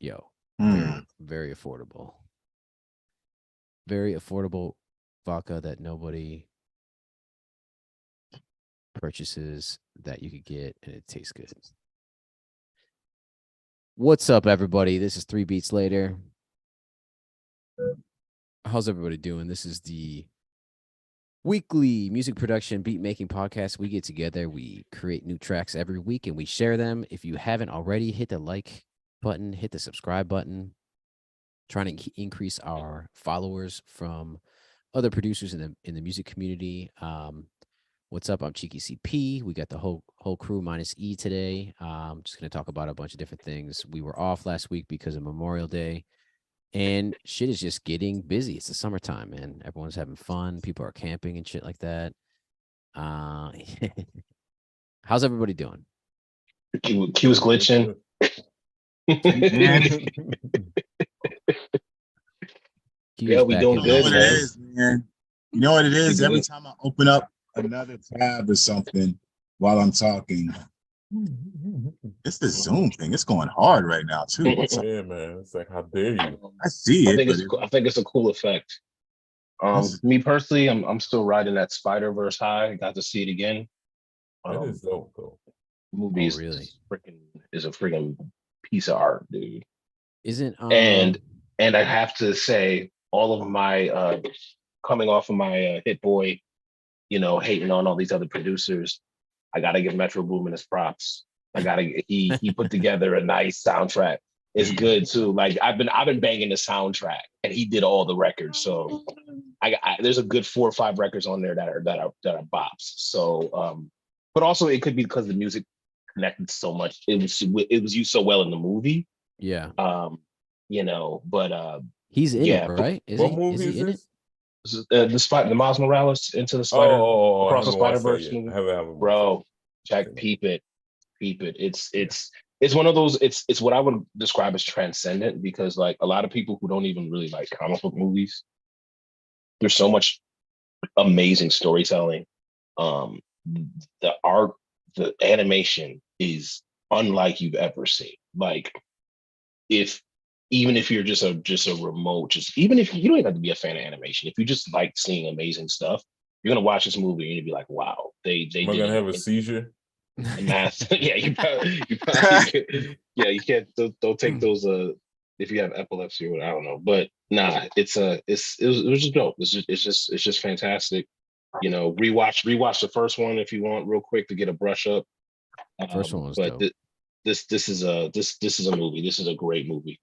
Yo, Mm. very affordable. Very affordable vodka that nobody purchases that you could get and it tastes good. What's up, everybody? This is 3 Beats Later. How's everybody doing? This is the weekly music production beat making podcast. We get together, we create new tracks every week, and we share them. If you haven't already, hit the like button, hit the subscribe button. Trying to increase our followers from other producers in the music community. What's up? I'm Cheeky CP. We got the whole crew minus E today. Just gonna talk about a bunch of different things. We were off last week because of Memorial Day, and shit is just getting busy. It's the summertime, man. Everyone's having fun. People are camping and shit like that. How's everybody doing? Q was glitching. Yeah, we doing good, man. man. You know what it is? Every time I open up another tab or something while I'm talking, it's the Zoom thing. It's going hard right now too. Yeah, man. It's like, how dare you? I see it. I think it's a cool effect. Me personally, I'm still riding that Spider-Verse high. Got to see it again. That is dope, though. Movie is really is a freaking piece of art, dude. Isn't and I have to say, all of my coming off of my Hit Boy, hating on all these other producers, I gotta give Metro Boomin his props. He put together a nice soundtrack. It's good too. Like I've been banging the soundtrack, and he did all the records. So there's a good 4 or 5 records on there that are bops. So but also it could be because the music connected so much. It was used so well in the movie. Yeah. But he's in it, right? What movie is it? The Miles Morales Into the Spider Across the Spider-Verse movie. Bro, check, peep it. It's one of those. It's what I would describe as transcendent, because like a lot of people who don't even really like comic book movies, there's so much amazing storytelling. The art, the animation is unlike you've ever seen. Like even if you're just a remote, even if you don't even have to be a fan of animation, if you just like seeing amazing stuff, you're gonna watch this movie and you'll be like, wow, they Am I gonna have a seizure? Math. Yeah, you probably yeah, you can't don't take those if you have epilepsy or whatever, I don't know. But nah, it was just dope. It's just fantastic. Rewatch the first one if you want real quick to get a brush up. First one was but dope. This is a movie. This is a great movie.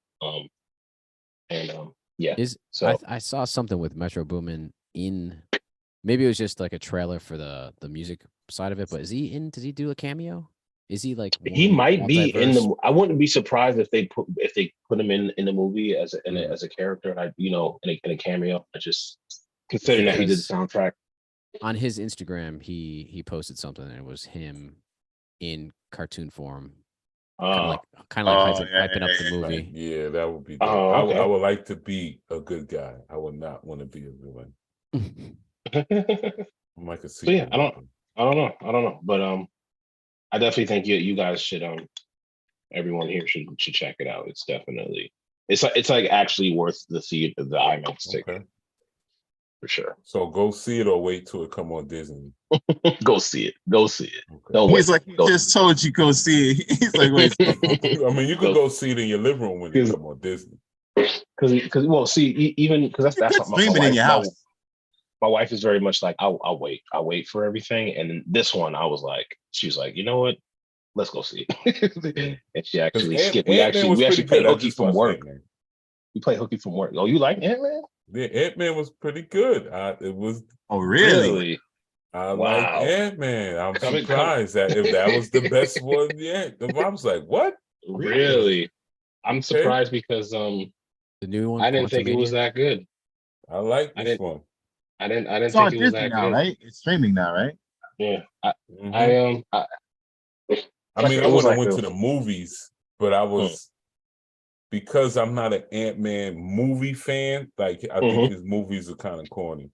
Yeah. So I saw something with Metro Boomin in, maybe it was just like a trailer for the music side of it, but does he do a cameo? Is he like he might be in the? I wouldn't be surprised if they put him in the movie as a character, in a cameo. I just considering that he did the soundtrack. On his Instagram, he posted something and it was him in cartoon form. Kind of like hyping up the movie. Yeah, that would be dope. Okay. I would like to be a good guy. I would not want to be a villain. I'm like a so yeah, I don't know. But I definitely think you guys should everyone here should check it out. It's definitely it's like actually worth the IMAX ticket. For sure. So go see it or wait till it come on Disney. Go see it. Okay. He's like, he just told you go see it. He's like, wait. I mean, you could go see it in your living room when it come on Disney. Because well, see, even because that's not streaming in your house. My wife is very much like, I'll wait for everything. And this one, she was like, you know what? Let's go see it. And she actually skipped. We actually played hooky from work. We played hooky from work. Oh, you like Ant-Man? Yeah, Ant-Man was pretty good. It was. Oh, really? I like Ant-Man. I'm surprised that if that was the best one yet. I was like, what? Really? I'm surprised because the new one. I didn't think it was that good. I like this one. I didn't think it was that now, good. Right? It's streaming now, right? Yeah. I mean, I wouldn't have went to the movies, but I was. Because I'm not an Ant-Man movie fan, like I think his movies are kind of corny.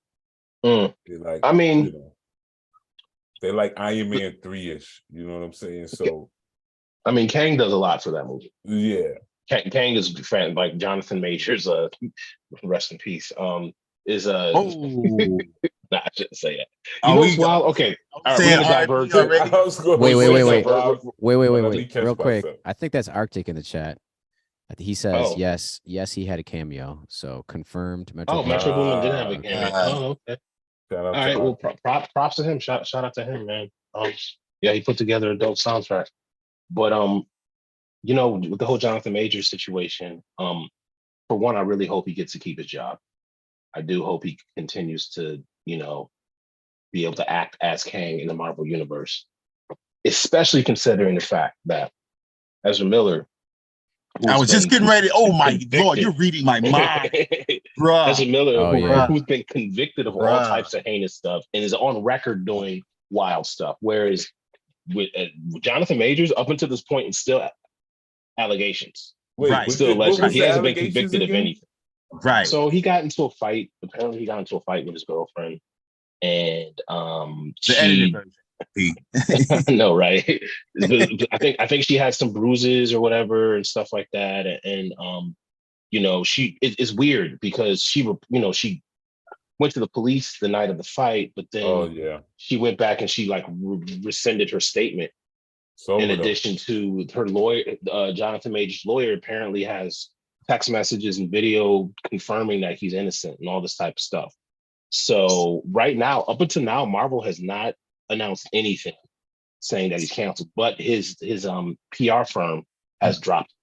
They're like, they're like Iron Man 3-ish. You know what I'm saying? So, Kang does a lot for that movie. Yeah, Kang is fan like Jonathan Majors. Rest in peace. Is Oh, nah, I shouldn't say that. You are know we what's wild? Okay, all right, we're saying gonna R.I.P. diverge here. already? I was going Wait, to wait, say wait, that, wait. but Wait, let me wait. catch Real quick. myself. I think that's Arctic in the chat. He says Oh, yes, he had a cameo. So confirmed. Metro oh, Boomin. Metro Boomin did have a Nah, cameo. Uh, Oh, okay. shout All out to right. Well, Arthur. props to him. Shout out to him, man. Yeah, he put together a dope soundtrack. But with the whole Jonathan Majors situation, for one, I really hope he gets to keep his job. I do hope he continues to, be able to act as Kang in the Marvel universe, especially considering the fact that Ezra Miller, I who's was just been getting ready. Oh my Lord, convicted, you're reading my mind, bruh, Ezra Miller, Oh yeah. who's been convicted of all bruh. types of heinous stuff and is on record doing wild stuff, whereas with Jonathan Majors, up until this point, it's still allegations. Wait, Right, Still what alleged. was He the hasn't been allegations convicted of again? anything. right. So he got into a fight. Apparently, he got into a fight with his girlfriend, and The edited she version. P. no, right. I think she had some bruises or whatever and stuff like that, and it's weird because she went to the police the night of the fight, but Oh then yeah, she went back and she like rescinded her statement. so In with them. addition to her lawyer, Jonathan Major's lawyer apparently has text messages and video confirming that he's innocent and all this type of stuff. So right now, up until now, Marvel has not announced anything saying that he's canceled, but his PR firm has dropped. Right.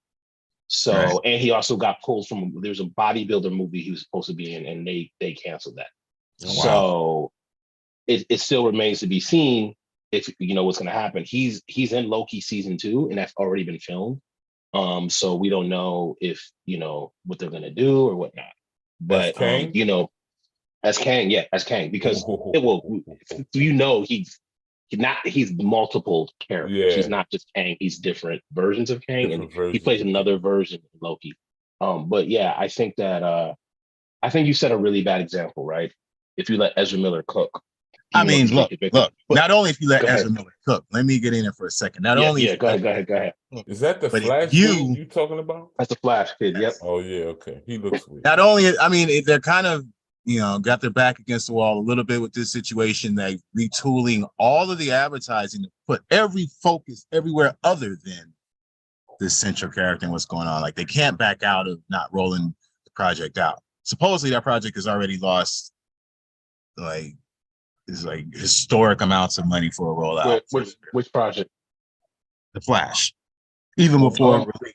So, and he also got pulled from, there's a bodybuilder movie he was supposed to be in, and they canceled that. Oh, wow. So it still remains to be seen if what's going to happen. He's in Loki season 2, and that's already been filmed. So we don't know if what they're going to do or whatnot. That's But Kang. as Kang, yeah, as Kang, because he's multiple characters. He's Yeah, not just Kang. He's different versions of Kang, and different he versions plays of another Kang. version of Loki. But yeah, I think that I think you set a really bad example, right? If you let Ezra Miller cook, I even though mean, he's been look. convicted. But Not only if you let go Ezra ahead. Miller cook, let me get in there for a second. Not only if Yeah. you Go let ahead. Go ahead. cook, Is that the but if Flash dude you talking about? That's the Flash kid. Yep. yes. Oh yeah, okay. He looks weird. Not only, I mean, they're kind of, got their back against the wall a little bit with this situation. They retooling all of the advertising to put every focus everywhere other than this central character and what's going on. Like they can't back out of not rolling the project out. Supposedly that project has already lost like historic amounts of money for a rollout. Which project? The Flash, even before it released.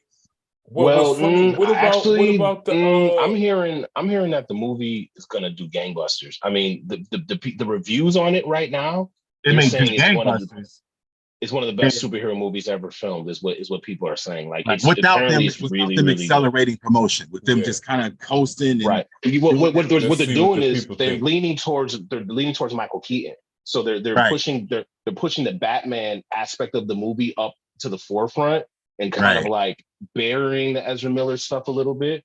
What's funny? What about the? I'm hearing that the movie is gonna do gangbusters. I mean, the reviews on it right now, It they're made saying just gangbusters. it's one of the best superhero movies ever filmed. Is what people are saying. Like Like it's without them really really accelerating promotion, with them just kind of coasting and right. What they're see doing what the is people they're think. leaning towards Michael Keaton. So they're right, pushing the Batman aspect of the movie up to the forefront and kind of right, like burying the Ezra Miller stuff a little bit,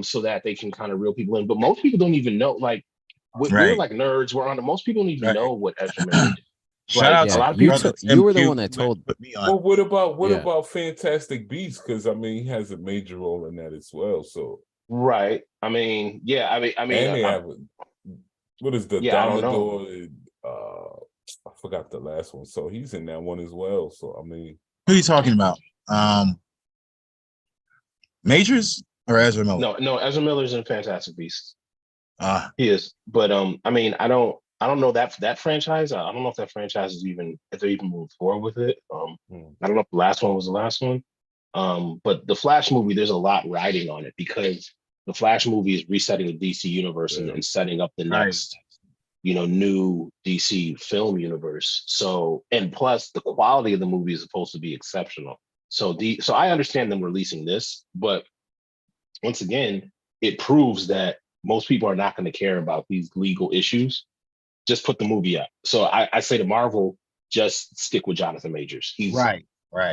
so that they can kind of reel people in. But most people don't even know. Like we're right, like nerds. We're on it. Most people don't even right. know what Ezra Miller did. Shout out A to Yeah, lot of my people. brother you Tim were the Q, one that who told. put me on. Well, what Yeah. about Fantastic Beasts? Because I mean, he has a major role in that as well. So Right. I mean, yeah. and they have what is the yeah. I don't know. Domador? I forgot the last one. So he's in that one as well. So I mean, Who are you talking about? Majors or Ezra Miller? No. Ezra Miller's in Fantastic Beasts. Uh He is, but I mean, I don't know that franchise. I don't know if that franchise is even if they're even moving forward with it. I don't know if the last one was the last one. But the Flash movie, there's a lot riding on it because the Flash movie is resetting the DC universe and setting up the next, new DC film universe. So, and plus the quality of the movie is supposed to be exceptional. So I understand them releasing this, but once again, it proves that most people are not going to care about these legal issues. Just put the movie up. So I say to Marvel, just stick with Jonathan Majors. He's right,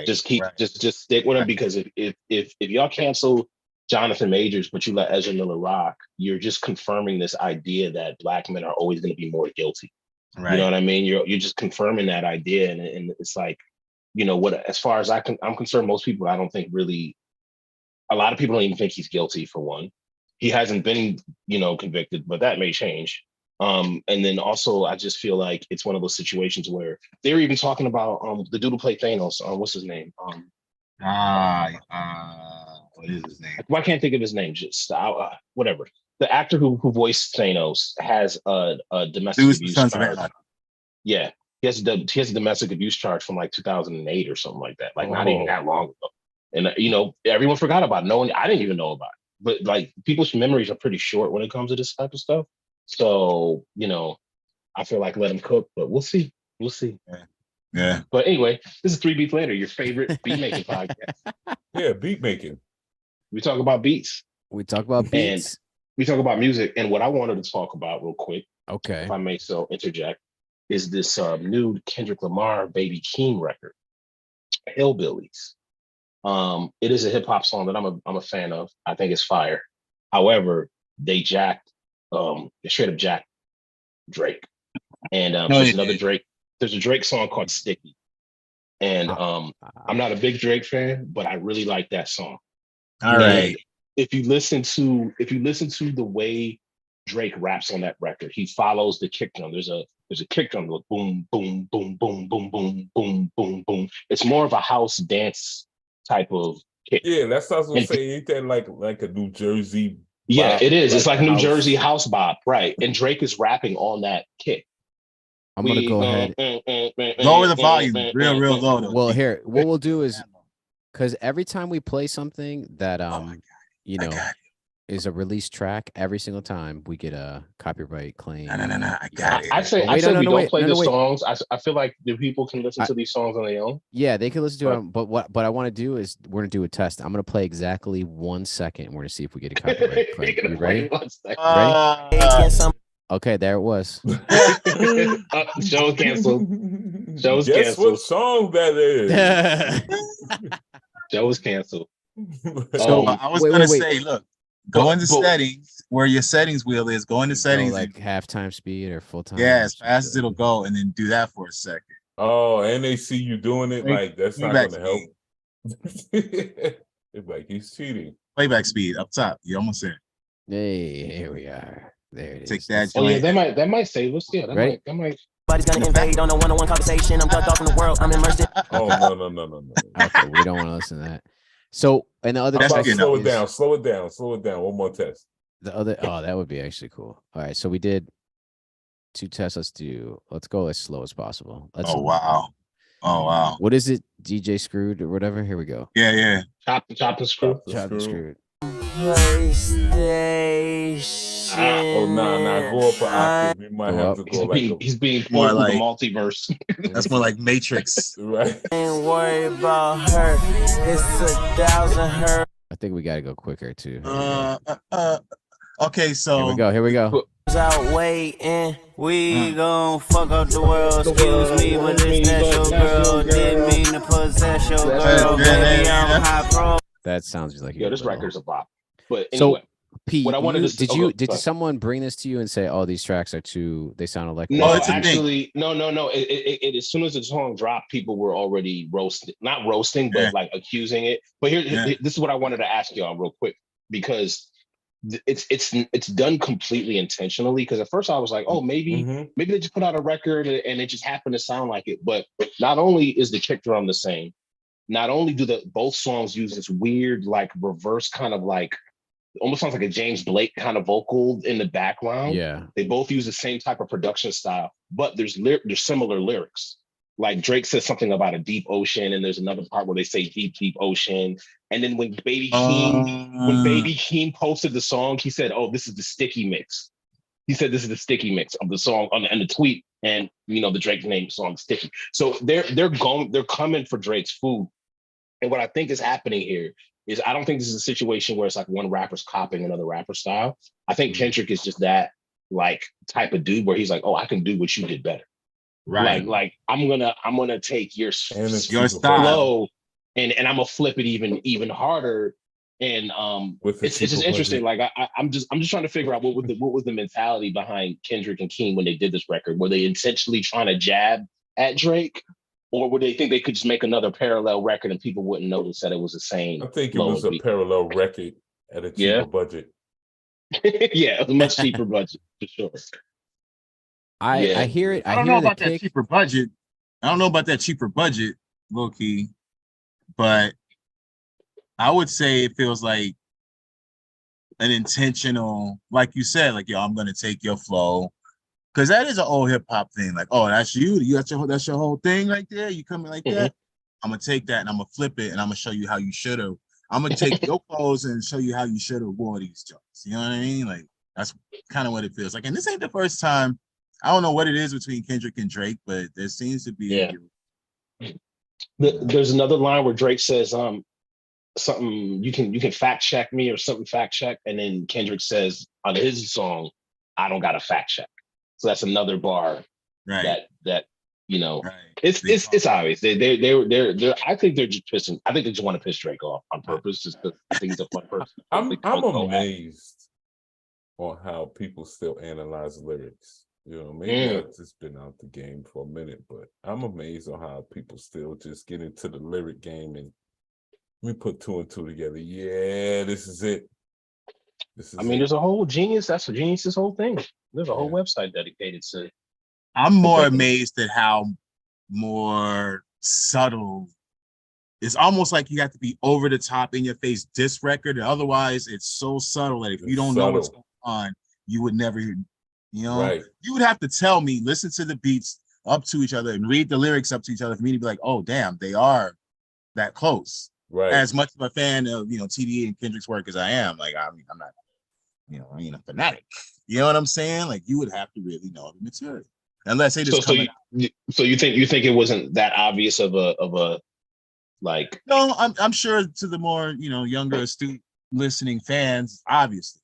just stick with him because if y'all cancel Jonathan Majors, but you let Ezra Miller rock, you're just confirming this idea that black men are always going to be more guilty. right. You know what I mean? You're just confirming that idea, and it's like, what as far as I'm concerned, most people I don't think really A lot of people don't even think he's guilty, for one. He hasn't been, convicted, but that may change. And then also, I just feel like it's one of those situations where they're even talking about the dude who played Thanos. What's his name? What is his name? Why can't I think of his name? Just whatever. The actor who voiced Thanos has a domestic abuse charge. Yeah, he has a domestic abuse charge from like 2008 or something like that. Like not even that long ago. And everyone forgot about it. No one. I didn't even know about it. But like people's memories are pretty short when it comes to this type of stuff. So I feel like let him cook, but we'll see. We'll see. Yeah. But anyway, this is 3 Beats Later, your favorite beat making podcast. Yeah, beat making. We talk about beats. We talk about beats. And we talk about music. And what I wanted to talk about real quick, okay, if I may so interject, is this new Kendrick Lamar Baby Keem record, Hillbillies. It is a hip hop song that I'm a fan of. I think it's fire. However, they straight up jacked Drake. And there's another Drake. There's a Drake song called Sticky. And I'm not a big Drake fan, but I really like that song. All right. If you listen to the way Drake raps on that record, he follows the kick drum. There's a kick drum, like boom, boom, boom, boom, boom, boom, boom, boom, boom. It's more of a house dance type of kick. Yeah, that's what I was gonna say. Ain't that like a New Jersey? Yeah, bop, it is. It's like New house. Jersey house bop, right? And Drake is rapping on that kick. I'm gonna go ahead. Lower the volume, real low. Though. Well, here, what we'll do is, because every time we play something that is a release track, every single time we get a copyright claim. No, I got it. I say we don't play the songs. I feel like the people can listen to these songs on their own. Yeah, they can listen to them. But what I want to do is we're gonna do a test. I'm gonna play exactly 1 second. And we're gonna see if we get a copyright claim. You ready? Ready? Okay, there it was. Show's canceled. Show's Guess canceled. what song that is? Show's canceled. So I was gonna say, look, go into settings where your settings wheel is. Go into settings, like halftime speed or full time. Yeah, as fast as it'll go, and then do that for a second. Oh, and they see you doing it, like that's not gonna help. It's like he's cheating. Playback speed up top. You almost there. Hey, here we are. There it is. Take that. Oh yeah, that might save us. Yeah, that might. Everybody's gonna invade on a one-on-one conversation. I'm ducked off in the world. I'm immersed in. Oh no. Okay, we don't want to listen to that. So, and the other test slow it down. One more test. The other, that would be actually cool. All right, so we did 2 tests. Let's go as slow as possible. Wow. What is it? DJ Screwed or whatever? Here we go. Yeah. Chop the screw. Chop the Screwed. PlayStation. Go up an octave. You might have to go he's being pulled like the multiverse. That's more like Matrix. Right. Ain't worry about her. It's 1,000 her. I think we gotta go quicker too. Okay, so here we go. Out waiting, we gon' fuck up the world. Excuse me, but this natural girl didn't mean to possess your girl. Baby, I'm high pro. That sounds like this record's a bop. But anyway, so Pete, what I wanted did someone bring this to you and say, "Oh, these tracks are they sound like"? No, actually, no. It as soon as the song dropped, people were already not roasting, but like accusing it. But here, this is what I wanted to ask y'all real quick, because it's done completely intentionally. Because at first I was like, oh, maybe they just put out a record and it just happened to sound like it. But not only is the kick drum the same, not only do both songs use this weird like reverse kind of like almost sounds like a James Blake kind of vocal in the background. Yeah, they both use the same type of production style, but there's similar lyrics. Like Drake says something about a deep ocean, and there's another part where they say deep, deep ocean. And then when Baby Keem posted the song, he said, "Oh, this is the sticky mix." He said this is the sticky mix of the song on the tweet, and the Drake named song Sticky. So they're coming for Drake's food. And what I think is happening here is I don't think this is a situation where it's like one rapper's copying another rapper style. I think Kendrick is just that like type of dude where he's like, oh, I can do what you did better. Right. Like I'm gonna take your style and I'm gonna flip it even harder. And it's just interesting. Like I'm just trying to figure out what was the mentality behind Kendrick and Keem when they did this record. Were they intentionally trying to jab at Drake? Or would they think they could just make another parallel record and people wouldn't notice that it was the same? I think it was a parallel record at a cheaper budget. Yeah, a much cheaper budget for sure. I hear it. I don't know about that cheaper budget. I don't know about that cheaper budget, low key, but I would say it feels like an intentional, like you said, like, yo, I'm gonna take your flow. Because that is an old hip hop thing. Like, oh, that's you. That's your whole thing right there. You coming like that. I'm gonna take that and I'm gonna flip it and I'm gonna show you how you should have. I'm gonna take your clothes and show you how you should have wore these joints. You know what I mean? Like, that's kind of what it feels like. And this ain't the first time. I don't know what it is between Kendrick and Drake, but there seems to be. There's another line where Drake says, something you can fact check me or something fact check, and then Kendrick says on his song, I don't got a fact check. So that's another bar that you know, it's obvious. They're I think they're just pissing. I think they just want to piss Drake off on purpose, just because I think he's a fun person. I'm amazed on how people still analyze lyrics. You know, maybe I've just been out the game for a minute, but I'm amazed on how people still just get into the lyric game and let me put 2 and 2 together. Yeah, this is it. There's a whole Genius. That's Genius's whole thing. There's a whole website dedicated to it. I'm more amazed at how more subtle. It's almost like you have to be over the top in your face diss record. And otherwise, it's so subtle that if you don't know what's going on, you would never hear. You know, you would have to tell me, listen to the beats up to each other and read the lyrics up to each other for me to be like, oh, damn, they are that close. Right. As much of a fan of, TDE and Kendrick's work as I am, like, I'm not, a fanatic. You know what I'm saying? Like, you would have to really know the material, unless they just come. So you think it wasn't that obvious of a like? No, I'm sure to the more younger, astute listening fans, obviously,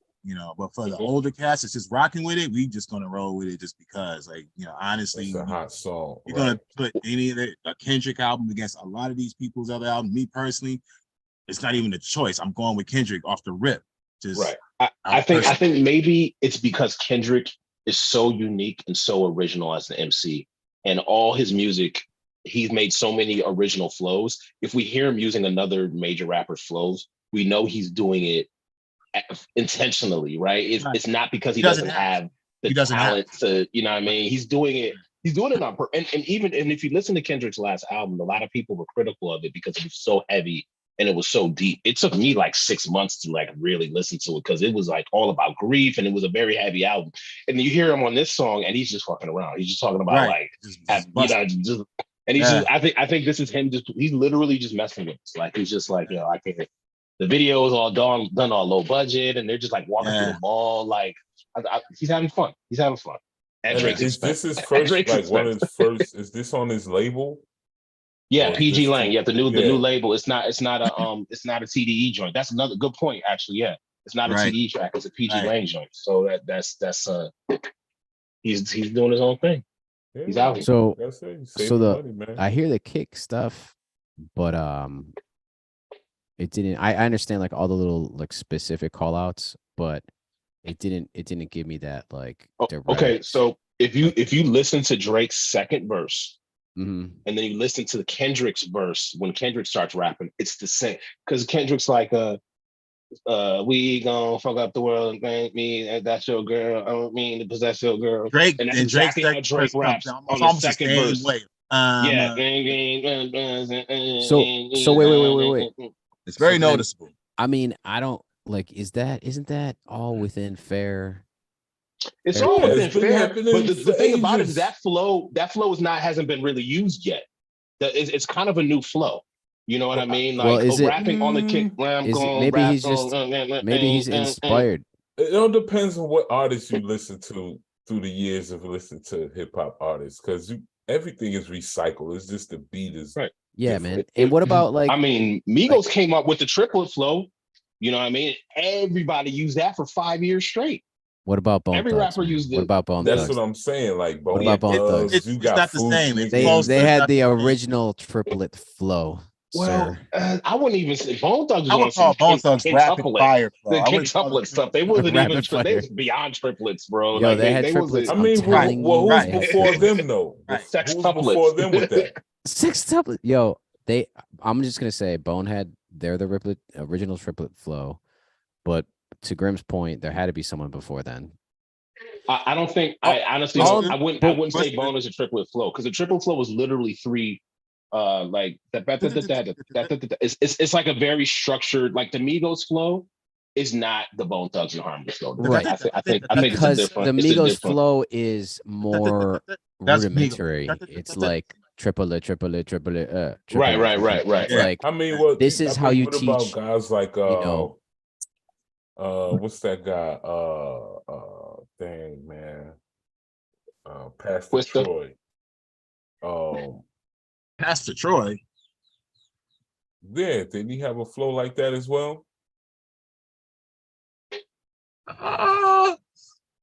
But for the older cast, it's just rocking with it. We just gonna roll with it just because, like, honestly, it's a hot song. You're gonna put any of a Kendrick album against a lot of these people's other albums. Me personally, it's not even a choice. I'm going with Kendrick off the rip. I think maybe it's because Kendrick is so unique and so original as an MC, and all his music, he's made so many original flows. If we hear him using another major rapper's flows, we know he's doing it intentionally, right? It's not because he doesn't have the talent to, you know what I mean? He's doing it on purpose. And if you listen to Kendrick's last album, a lot of people were critical of it because it was so heavy and it was so deep. It took me like 6 months to like really listen to it because it was like all about grief and it was a very heavy album. And then you hear him on this song and he's just fucking around. He's just talking about I think this is him he's literally just messing with us. Like, he's just like, I can't. The video is all done all low budget, and they're just like walking through the mall. Like, he's having fun. And Drake is this his first? Like one of his first? Is this on his label? Yeah, PG Lang. Yeah, the new label. It's not a TDE joint. That's another good point, actually. Yeah, it's not a TDE track. It's a PG Lang joint. So that's he's doing his own thing. Yeah, he's out here. So I hear the kick stuff, but it didn't. I understand like all the little like specific call outs, but it didn't give me that like. Okay, so if you listen to Drake's second verse, and then you listen to the Kendrick's verse when Kendrick starts rapping, it's the same because Kendrick's like we gonna fuck up the world and thank me. That's your girl. I don't mean to possess your girl. Drake and that's exactly how Drake raps on the second verse. Way. So wait. It's very noticeable. I mean, I don't like. Isn't that all within fair? It's all within fair. But the thing about it is that flow hasn't been really used yet. It's kind of a new flow. You know what I mean? Like rapping on the kick. Maybe he's inspired. It all depends on what artists you listen to through the years of listening to hip hop artists, because everything is recycled. It's just the beat is right. Yeah, man. And what about like? I mean, Migos came up with the triplet flow. You know what I mean? Everybody used that for 5 years straight. What about Bone Every Thugs? rapper used it. What about Bone That's Thugs? what I'm saying. Like Bone Thugs. It's not the same. They had the original triplet flow. Well, I wouldn't even say Bone Thugs. I would call Bone Thugs rapid fire flow. The quintuplet stuff. They wasn't even. They was beyond triplets, bro. Yo, like, they had triplets. I mean, who's before them though? Sex who's tuplets. before them with that? Sextuplet. Yo, I'm just gonna say Bonehead, they're the original triplet flow. But to Grimm's point, there had to be someone before then. I don't think. Oh, I honestly all don't. of I them? wouldn't. I But wouldn't say Bone is a triplet flow because the triplet flow was literally three. Like that. It's like a very structured. Like the Migos flow is not the Bone Thugs and Harmony flow. Right. I think it's a because different. the It's a Migos different. flow is more That's rudimentary. Migos. It's like triplet, triplet, triplet, Right. triplet. Right. Yeah. Right. I mean, what This is how you what about teach, guys like know. what's that guy? Dang man, Pastor Twista. Troy. Pastor Troy. Yeah, did he have a flow like that as well?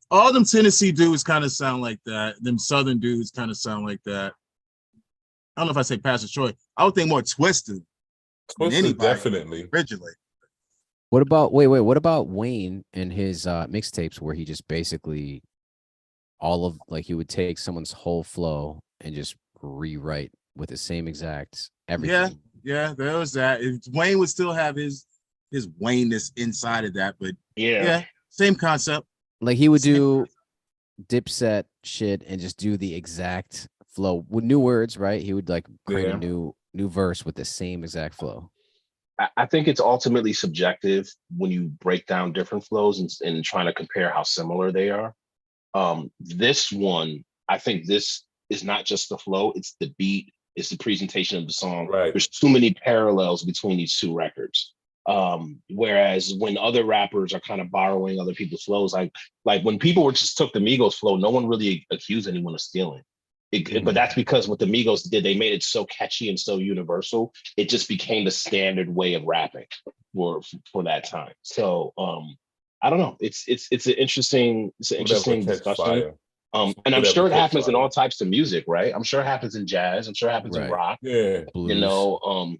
All them Tennessee dudes kind of sound like that. Them Southern dudes kind of sound like that. I don't know if I say Pastor Troy. I would think more Twisted than Twisted, anybody definitely. originally. What about what about Wayne and his mixtapes where he just basically he would take someone's whole flow and just rewrite with the same exact everything. Yeah, there was that. Wayne would still have his Wayne-ness inside of that, but Yeah. same concept. Like he would do Dipset shit and just do the exact flow with new words, right? He would like create a new verse with the same exact flow. I think it's ultimately subjective when you break down different flows and trying to compare how similar they are. This one, I think this is not just the flow, it's the beat, it's the presentation of the song. Right. There's too many parallels between these two records. Whereas when other rappers are kind of borrowing other people's flows, like when people just took the Migos flow, no one really accused anyone of stealing. But that's because what the Migos did, they made it so catchy and so universal, it just became the standard way of rapping for that time. So I don't know. It's an interesting discussion. And I'm sure it happens in all types of music, right? I'm sure it happens in jazz. I'm sure it happens in rock. Yeah, blues.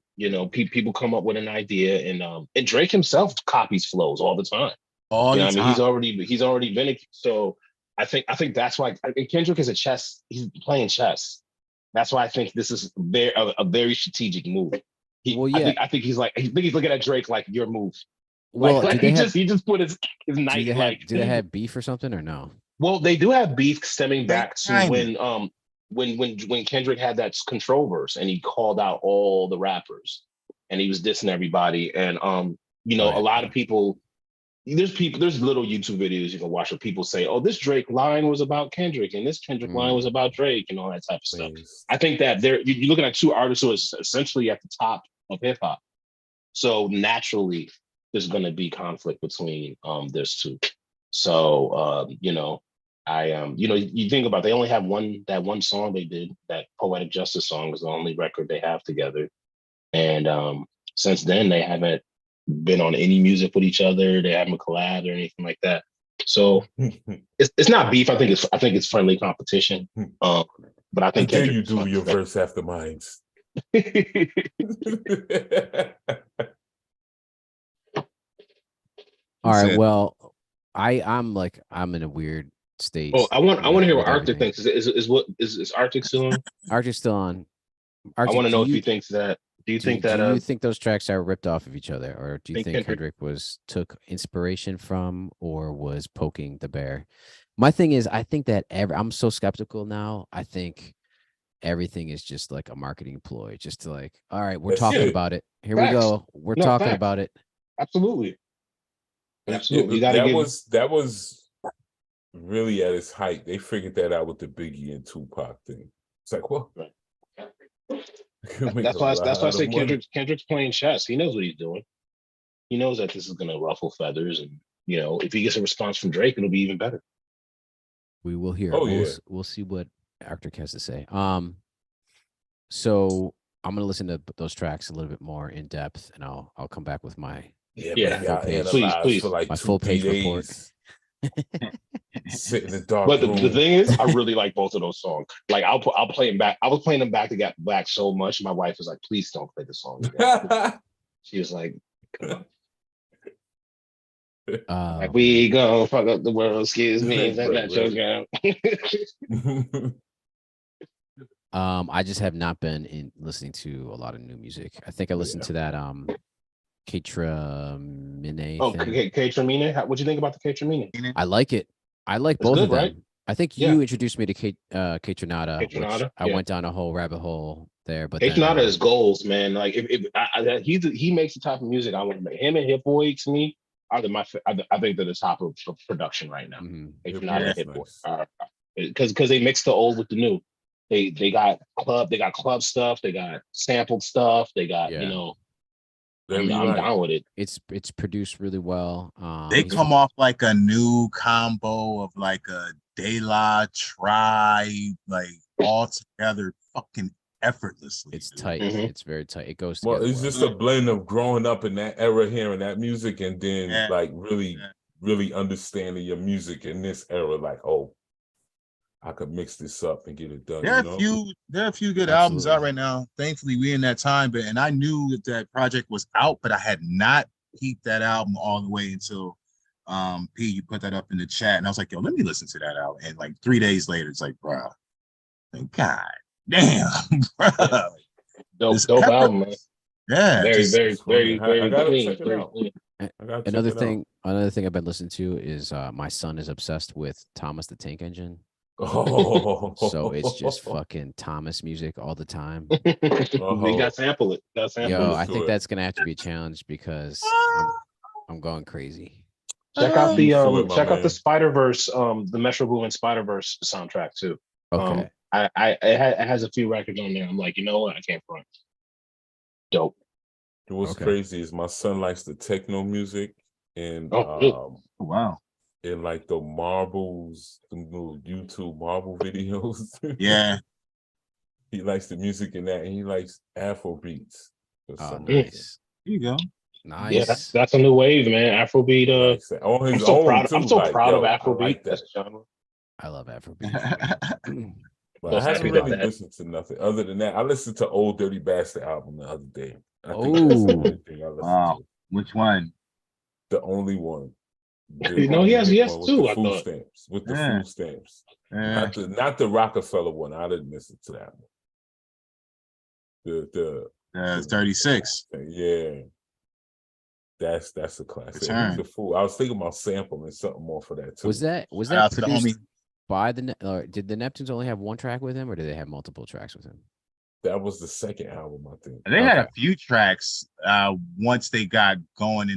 People come up with an idea, and Drake himself copies flows all the time. All the time. I mean, he's already been so. I think that's why Kendrick is he's playing chess. That's why I think this is a very strategic move. I think he's looking at Drake like your move. Well, he just put his knife. Do they have beef or something or no? Well, they do have beef stemming back to when Kendrick had that control verse and he called out all the rappers and he was dissing everybody. And a lot of people. There's little YouTube videos you can watch where people say, oh, this Drake line was about Kendrick and this Kendrick line was about Drake and all that type of stuff. I think that you're looking at two artists who are essentially at the top of hip hop. So naturally there's going to be conflict between those two. So, you think about, they only have that one song they did, that Poetic Justice song is the only record they have together. And since then they haven't been on any music with each other. They haven't collabed or anything like that. So it's not beef. I think it's friendly competition. But I think until you do your verse after mine. All right. Well, I'm in a weird state. Oh, I want to hear what Arctic thinks. Is Arctic still on? Arctic's still on. Arctic, I want to know if he thinks that. Do you think those tracks are ripped off of each other, or do you think Kendrick took inspiration from, or was poking the bear? My thing is, I think that I'm so skeptical now. I think everything is just like a marketing ploy, just to like, all right, we're talking about it. Here we go. We're talking about it. Absolutely. That was really at its height. They figured that out with the Biggie and Tupac thing. It's like, well. Right. That's why I say Kendrick's playing chess. He knows what he's doing. He knows that this is going to ruffle feathers, and if he gets a response from Drake, it'll be even better. We will hear. We'll see what Arctic has to say. So I'm gonna listen to those tracks a little bit more in depth, and I'll come back with my please for like my full page report. Sit in the dark. But the thing is, I really like both of those songs. Like I'll play them back. I was playing them back to get back so much. My wife was like, "Please don't play the song." She was like, "Come on." Like, we go fuck up the world. Excuse me, that your girl. I just have not been in listening to a lot of new music. I think I listened to that Keitra Mine Oh, thing. K-Tramine. What'd you think about the K-Tramine? I like it. I like It's both good, of them. right? I think Yeah. you introduced me to Ketronada, which K-Tronada, I yeah. went down a whole rabbit hole there. But then K-Tronada is goals, man. Like he makes the type of music I want to make. Him and Hit Boy to me are I think they're the top of production right now. K-Tronada and Hit Boy are because they mix the old with the new. They got club stuff, they got sampled stuff, they got I'm down with it. It's produced really well. They come off like a new combo of like a De La Tribe, like all together, fucking effortlessly. It's tight. It's very tight. It goes Well, together. it's just a blend of growing up in that era, hearing that music, and then like really understanding your music in this era. Like, oh, I could mix this up and get it done. There are a few good albums out right now. Thankfully, we in that time, and I knew that project was out, but I had not peeped that album all the way until P, you put that up in the chat, and I was like, yo, let me listen to that album. And like 3 days later, it's like, bro, God damn, bro. Dope album, man. Yeah, very clean. Another thing I've been listening to is my son is obsessed with Thomas the Tank Engine. Oh, so it's just fucking Thomas music all the time. We got to sample it. Yo, I think that's gonna have to be a challenge because I'm going crazy. Check out the Spider-Verse, the Metro Boomin Spider-Verse soundtrack too. Okay. It has a few records on there. I'm like, you know what? I can't front. Dope. What's crazy is my son likes the techno music and wow. And like the marbles, the little YouTube marble videos. Yeah. He likes the music in that, and he likes Afro beats. Oh, nice. There you go. Nice. Yeah, that's a new wave, man. Afrobeat. On his own too. I'm so proud of Afrobeat. Like that's a genre. I love Afrobeat. But I haven't really listened to nothing other than that. I listened to Old Dirty Bastard album the other day. Wow. Which one? The only one. He has two. With the food stamps. With the food stamps. Not the Rockefeller one. I didn't listen to that one. The 36. Yeah. That's a classic. He's a fool. I was thinking about sampling something more for that too. Was that to the homie? By or did the Neptunes only have one track with him, or did they have multiple tracks with him? That was the second album, I think. They had a few tracks once they got going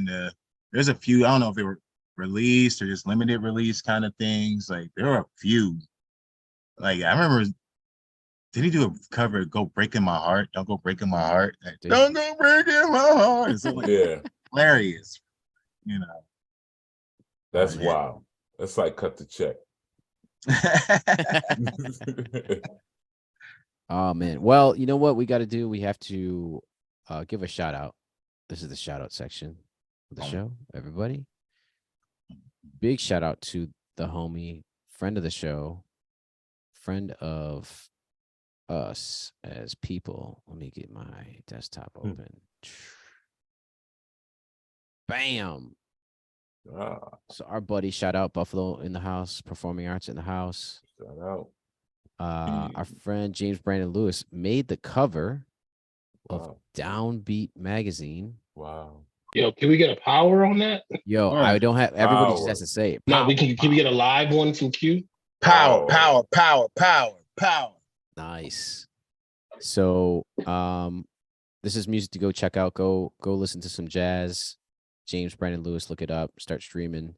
there's a few, I don't know if they were released or just limited release kind of things. Like there were a few. Like I remember, did he do a cover of Go Breaking My Heart? Don't Go Breaking My Heart. Like, don't go breaking my heart. So like, hilarious. You know. That's wild. That's like cut the check. Oh man. Well, you know what we got to do? We have to give a shout out. This is the shout out section of the show, everybody. Big shout out to the homie, friend of the show, friend of us as people. Let me get my desktop open. Bam. So our buddy, shout out Buffalo in the house, Performing Arts in the house. Shout out. Our friend James Brandon Lewis made the cover of Downbeat magazine. Wow. Yo, can we get a power on that? Yo, I don't have everybody just has to say it. No, can we get a live one from Q? Power. Nice. So this is music to go check out. Go listen to some jazz. James Brandon Lewis, look it up, start streaming.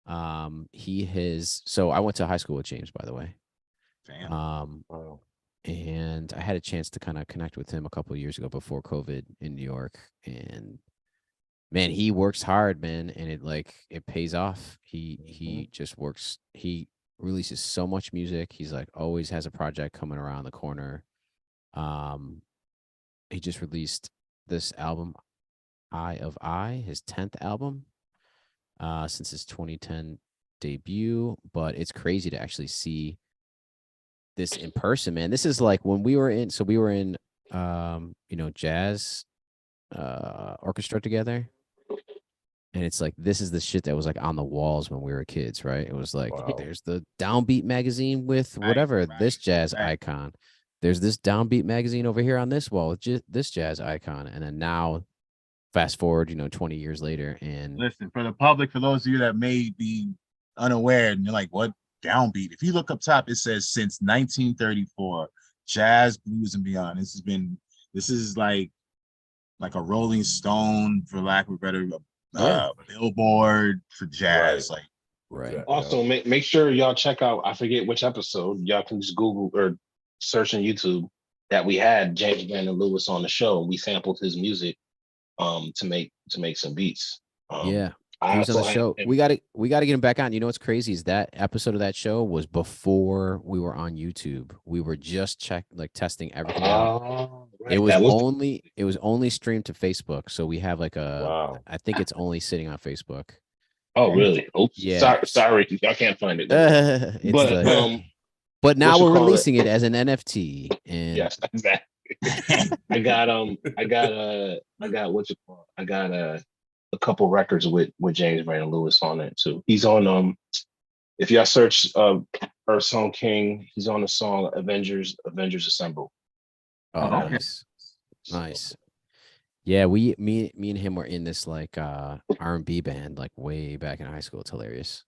So I went to high school with James, by the way. Damn. And I had a chance to kind of connect with him a couple of years ago before COVID in New York. And man, he works hard, man, and it pays off. He just works. He releases so much music. He's like always has a project coming around the corner. He just released this album, Eye of I, his 10th album, since his 2010 debut. But it's crazy to actually see this in person, man. This is like when we were in jazz orchestra together, and it's like this is the shit that was like on the walls when we were kids, right? It was like there's the Downbeat magazine with whatever this jazz icon. there's this downbeat magazine over here on this wall with this jazz icon. And then now fast forward, 20 years later. And listen, for the public, for those of you that may be unaware and you're like, what downbeat? If you look up top, it says since 1934, jazz, blues, and beyond. This is like a Rolling Stone, for lack of a better, billboard for jazz. Right. Also, make sure y'all check out, I forget which episode, y'all can just Google or search on YouTube that we had James Brandon Lewis on the show. We sampled his music to make some beats. Yeah. He was on the show. We gotta get him back on. You know what's crazy is that episode of that show was before we were on YouTube. We were just testing everything out. Right. It was only streamed to Facebook. So we have I think it's only sitting on Facebook. Oh, really? Oops. Yeah. Sorry, I can't find it. But now we're releasing it as an NFT. And yes, exactly. I got what you call. I got a couple records with James Brandon Lewis on it too. He's on if y'all search Earth Song King, he's on the song Avengers Assemble. Oh, nice. Yeah, me and him were in this R&B band way back in high school. It's hilarious.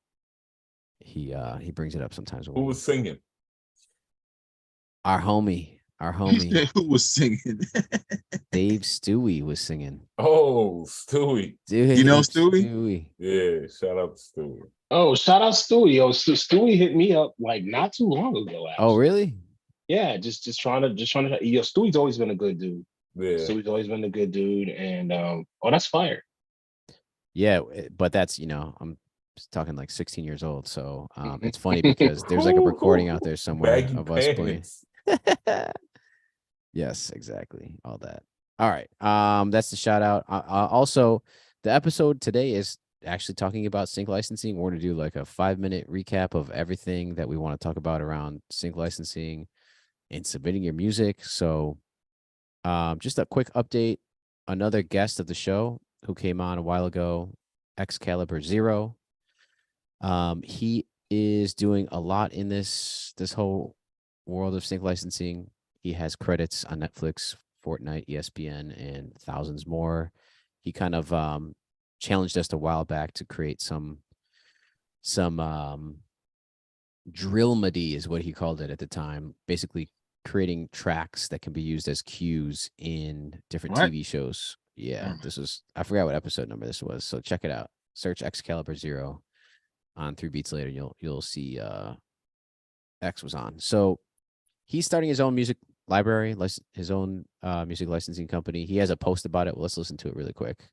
He brings it up sometimes. Who was singing? Our homie. Who was singing? Dave Stewie was singing. Oh, Stewie. Dude, you know Stewie? Yeah, shout out to Stewie. Oh, shout out Stewie. Stewie hit me up not too long ago. Actually. Oh, really? Yeah, just trying to. Stewie's always been a good dude. Yeah, Stewie's always been a good dude, and that's fire. Yeah, but that's I'm talking 16 years old, so it's funny because there's a recording out there somewhere of us playing. Yes, exactly. All that. All right. That's the shout out. Also, the episode today is actually talking about sync licensing. We're going to do a 5-minute recap of everything that we want to talk about around sync licensing and submitting your music. So, just a quick update. Another guest of the show who came on a while ago, Excalibur Zero. He is doing a lot in this whole world of sync licensing. He has credits on Netflix, Fortnite, ESPN, and thousands more. He kind of challenged us a while back to create some drillmedy is what he called it at the time. Basically, creating tracks that can be used as cues in different TV shows. Yeah, I forgot what episode number this was. So check it out. Search Excalibur Zero on 3 Beats Later. You'll see X was on. So he's starting his own music library, his own music licensing company. He has a post about it. Well, let's listen to it really quick.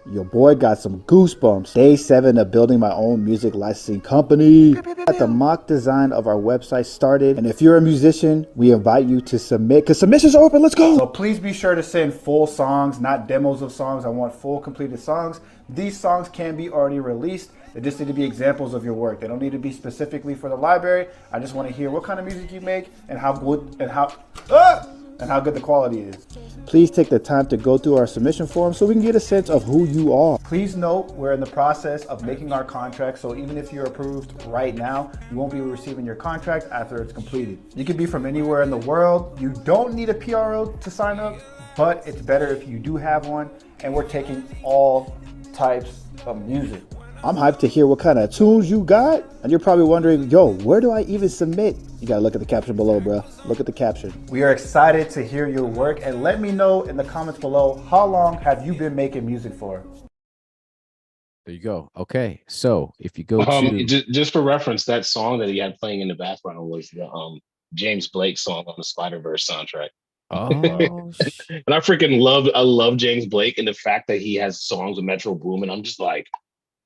Your boy got some goosebumps. Day 7 of building my own music licensing company. Got the mock design of our website started. And if you're a musician, we invite you to submit because submissions are open. Let's go. So please be sure to send full songs, not demos of songs. I want full completed songs. These songs can be already released. They just need to be examples of your work. They don't need to be specifically for the library. I just want to hear what kind of music you make and how good the quality is. Please take the time to go through our submission form so we can get a sense of who you are. Please note we're in the process of making our contract, so even if you're approved right now, you won't be receiving your contract after it's completed. You could be from anywhere in the world. You don't need a PRO to sign up, but it's better if you do have one, and we're taking all types of music. I'm hyped to hear what kind of tunes you got. And you're probably wondering, yo, where do I even submit? You gotta look at the caption below, bro. Look at the caption. We are excited to hear your work, and let me know in the comments below, how long have you been making music for? There you go. Okay, so if you go to just for reference, that song that he had playing in the background was the James Blake song on the Spider-Verse soundtrack. Oh, and I love James Blake, and the fact that he has songs with Metro Boomin, I'm just like,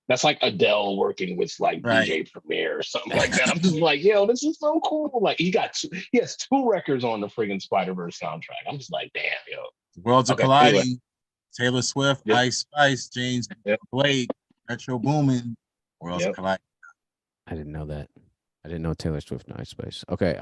that's like Adele working with DJ Premier or something like that. I'm just like, yo, this is so cool. Like he has 2 records on the friggin' Spider-Verse soundtrack. I'm just like, damn, yo. Worlds are colliding. Anyway. Taylor Swift, Ice Spice, James Blake, Metro Boomin, Worlds are colliding. I didn't know that. I didn't know Taylor Swift and Ice Spice. Okay.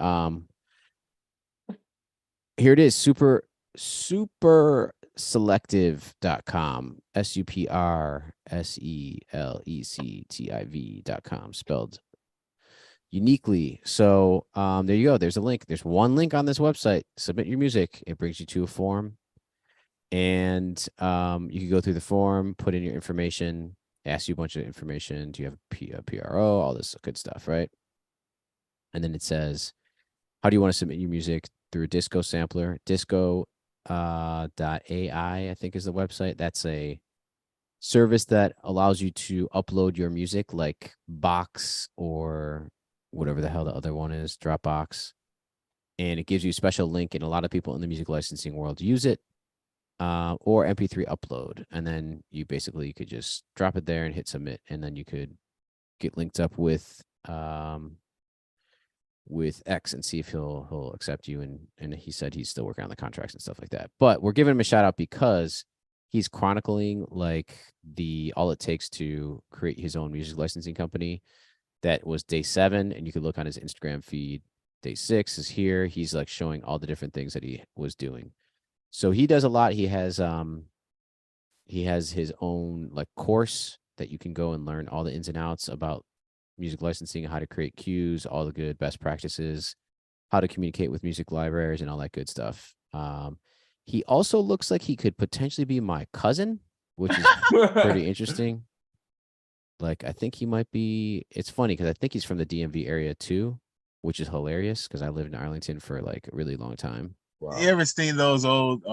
Here it is. Superselective.com. superselectiv.com. Spelled uniquely. So there you go. There's a link. There's one link on this website. Submit your music. It brings you to a form, and you can go through the form, put in your information, ask you a bunch of information. Do you have a PRO? All this good stuff, right? And then it says, how do you want to submit your music? Through a disco sampler. Disco .ai, I think, is the website. That's a service that allows you to upload your music, like Box or whatever the hell the other one is, Dropbox. And it gives you a special link, and a lot of people in the music licensing world use it, or MP3 upload. And then you could just drop it there and hit submit, and then you could get linked up with X and see if he'll accept you. And he said he's still working on the contracts and stuff like that. But we're giving him a shout out because he's chronicling like all it takes to create his own music licensing company. That was day 7, and you could look on his Instagram feed. Day 6 is here. He's like showing all the different things that he was doing. So he does a lot. He has his own like course that you can go and learn all the ins and outs about music licensing, how to create cues, all the good best practices, how to communicate with music libraries, and all that good stuff. He also looks like he could potentially be my cousin, which is pretty interesting. Like, I think he might be. It's funny because I think he's from the DMV area too, which is hilarious because I lived in Arlington for like a really long time. Wow. You ever seen those old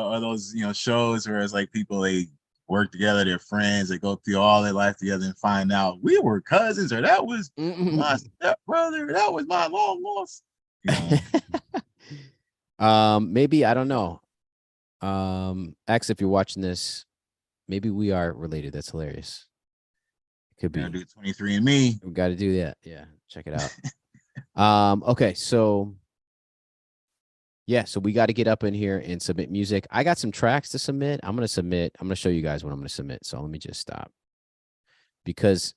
shows where it's like people, they work together, they're friends, they go through all their life together and find out we were cousins, or that was my stepbrother, that was my long lost. Maybe, I don't know. X, if you're watching this, maybe we are related. That's hilarious. Could be. Do 23andMe. We got to do that. Yeah, check it out. Okay, so yeah, so we got to get up in here and submit music. I got some tracks to submit. I'm going to show you guys what I'm going to submit. So let me just stop. Because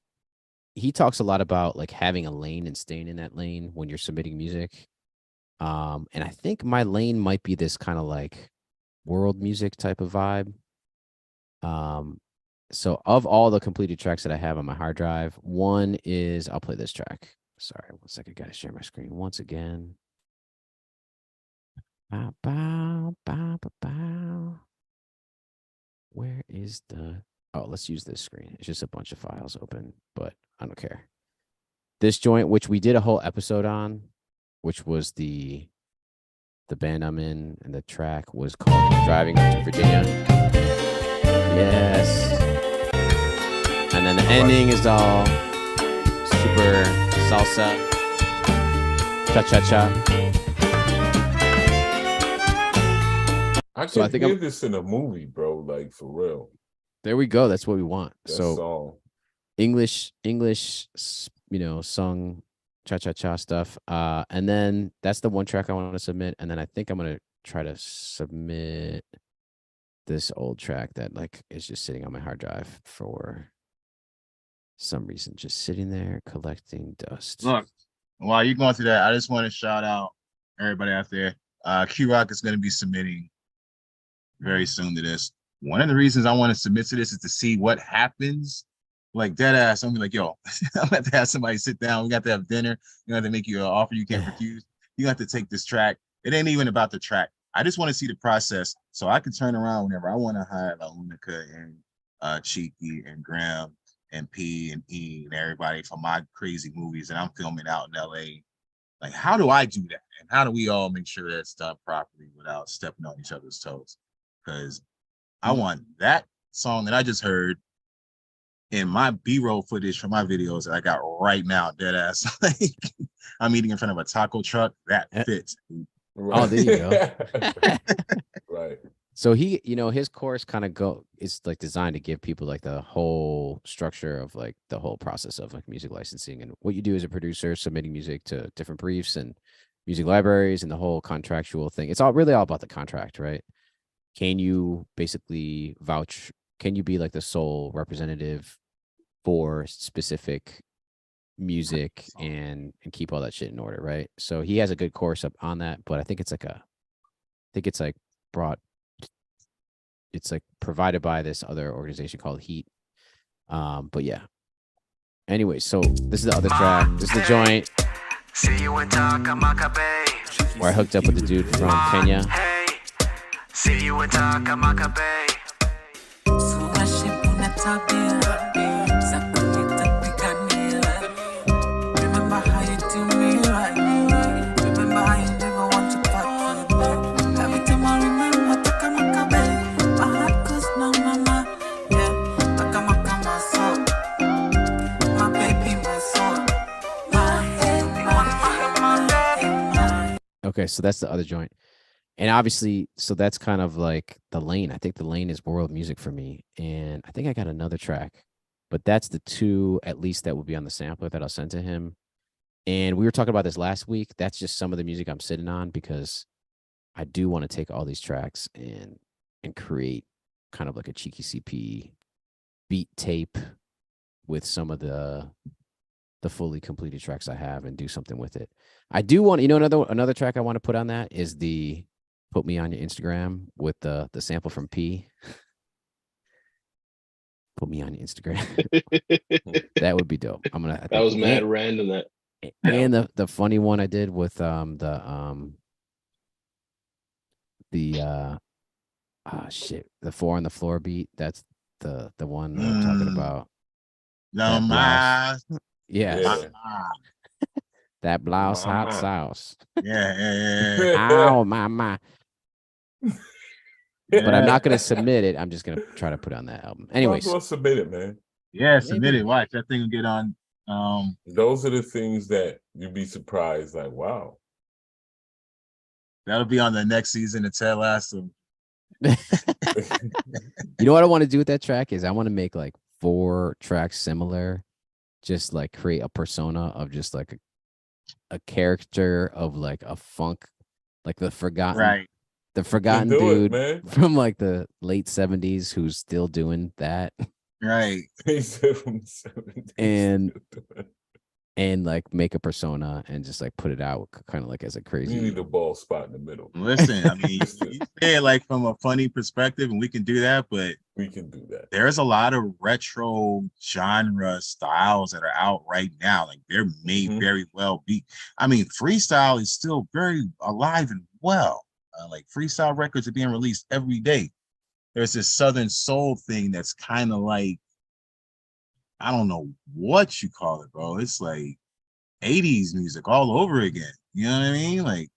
he talks a lot about like having a lane and staying in that lane when you're submitting music. And I think my lane might be this kind of like world music type of vibe. So of all the completed tracks that I have on my hard drive, one is, I'll play this track. Sorry, 1 second. Got to share my screen once again. Bow, bow, bow, bow, bow. Where is oh, let's use this screen. It's just a bunch of files open, but I don't care. This joint, which we did a whole episode on, which was the band I'm in, and the track was called Driving Up to Virginia. Yes. And then the ending is all super salsa, cha-cha-cha. I can hear this in a movie, bro, like for real. There we go. That's what we want. That's so all. English, sung cha-cha-cha stuff. And then that's the one track I want to submit. And then I think I'm going to try to submit this old track that like is just sitting on my hard drive for some reason, just sitting there collecting dust. Look, while you're going through that, I just want to shout out everybody out there. Q-Rock is going to be submitting very soon to this. One of the reasons I want to submit to this is to see what happens. Like dead ass, I'm gonna be like, yo, I'm gonna have to have somebody sit down. We got to have dinner. You have to make you an offer you can't refuse. You have to take this track. It ain't even about the track. I just want to see the process so I can turn around whenever I want to hire like Unica and Cheeky and Graham and P and E and everybody for my crazy movies and I'm filming out in LA. Like, how do I do that? And how do we all make sure that's done properly without stepping on each other's toes? Because I want that song that I just heard in my B-roll footage from my videos that I got right now, dead ass. Like, I'm eating in front of a taco truck. That fits. Right. Oh, there you go. Right. So he, his course kind of is like designed to give people like the whole structure of like the whole process of like music licensing and what you do as a producer, submitting music to different briefs and music libraries and the whole contractual thing. It's really all about the contract, right? Can you basically vouch? Can you be like the sole representative for specific music and keep all that shit in order, right? So he has a good course up on that, but I think it's provided by this other organization called Heat. But yeah. Anyway, so this is the other track. This is the joint. See you in Takamakabe. Where I hooked up with the dude from Kenya. Hey, see you in Takamakabe. Remember how you do me right. Remember how you never want to back on the back. Every time I remember Takamakabe, my heart goes no. Yeah, Takamaka my soul, my baby my soul, my head, my. Okay, so that's the other joint. And obviously, so that's kind of like the lane. I think the lane is world music for me. And I think I got another track, but that's the two at least that will be on the sampler that I'll send to him. And we were talking about this last week. That's just some of the music I'm sitting on because I do want to take all these tracks and create kind of like a cheeky CP beat tape with some of the fully completed tracks I have and do something with it. I do want, another track I want to put on that is the Put Me on Your Instagram with the sample from P. Put me on your Instagram. That would be dope. That was mad random. That and the funny one I did with the four on the floor beat. That's the one that I'm talking about. No, my. Yes. That blouse hot sauce. Yeah. Ow, my. But I'm not going to submit it. I'm just going to try to put it on that album. Anyways. Well, submit it, man. Yeah, submit it. Watch. That thing will get on. Those are the things that you'd be surprised. Like, wow. That'll be on the next season of Ted Lasso. You know what I want to do with that track is I want to make like 4 tracks similar. Just like create a persona of just like a character of like a funk, like the forgotten dude from like the late 70s who's still doing that. Right. and like make a persona and just like put it out kind of like as a crazy. You need the ball spot in the middle. Listen, I mean, you say it like from a funny perspective, and we can do that, but we can do that. There's a lot of retro genre styles that are out right now. Like they're made very well. I mean, freestyle is still very alive and well. Like freestyle records are being released every day. There's this Southern soul thing that's kind of like, I don't know what you call it, bro. It's like 80s music all over again. You know what I mean? Like,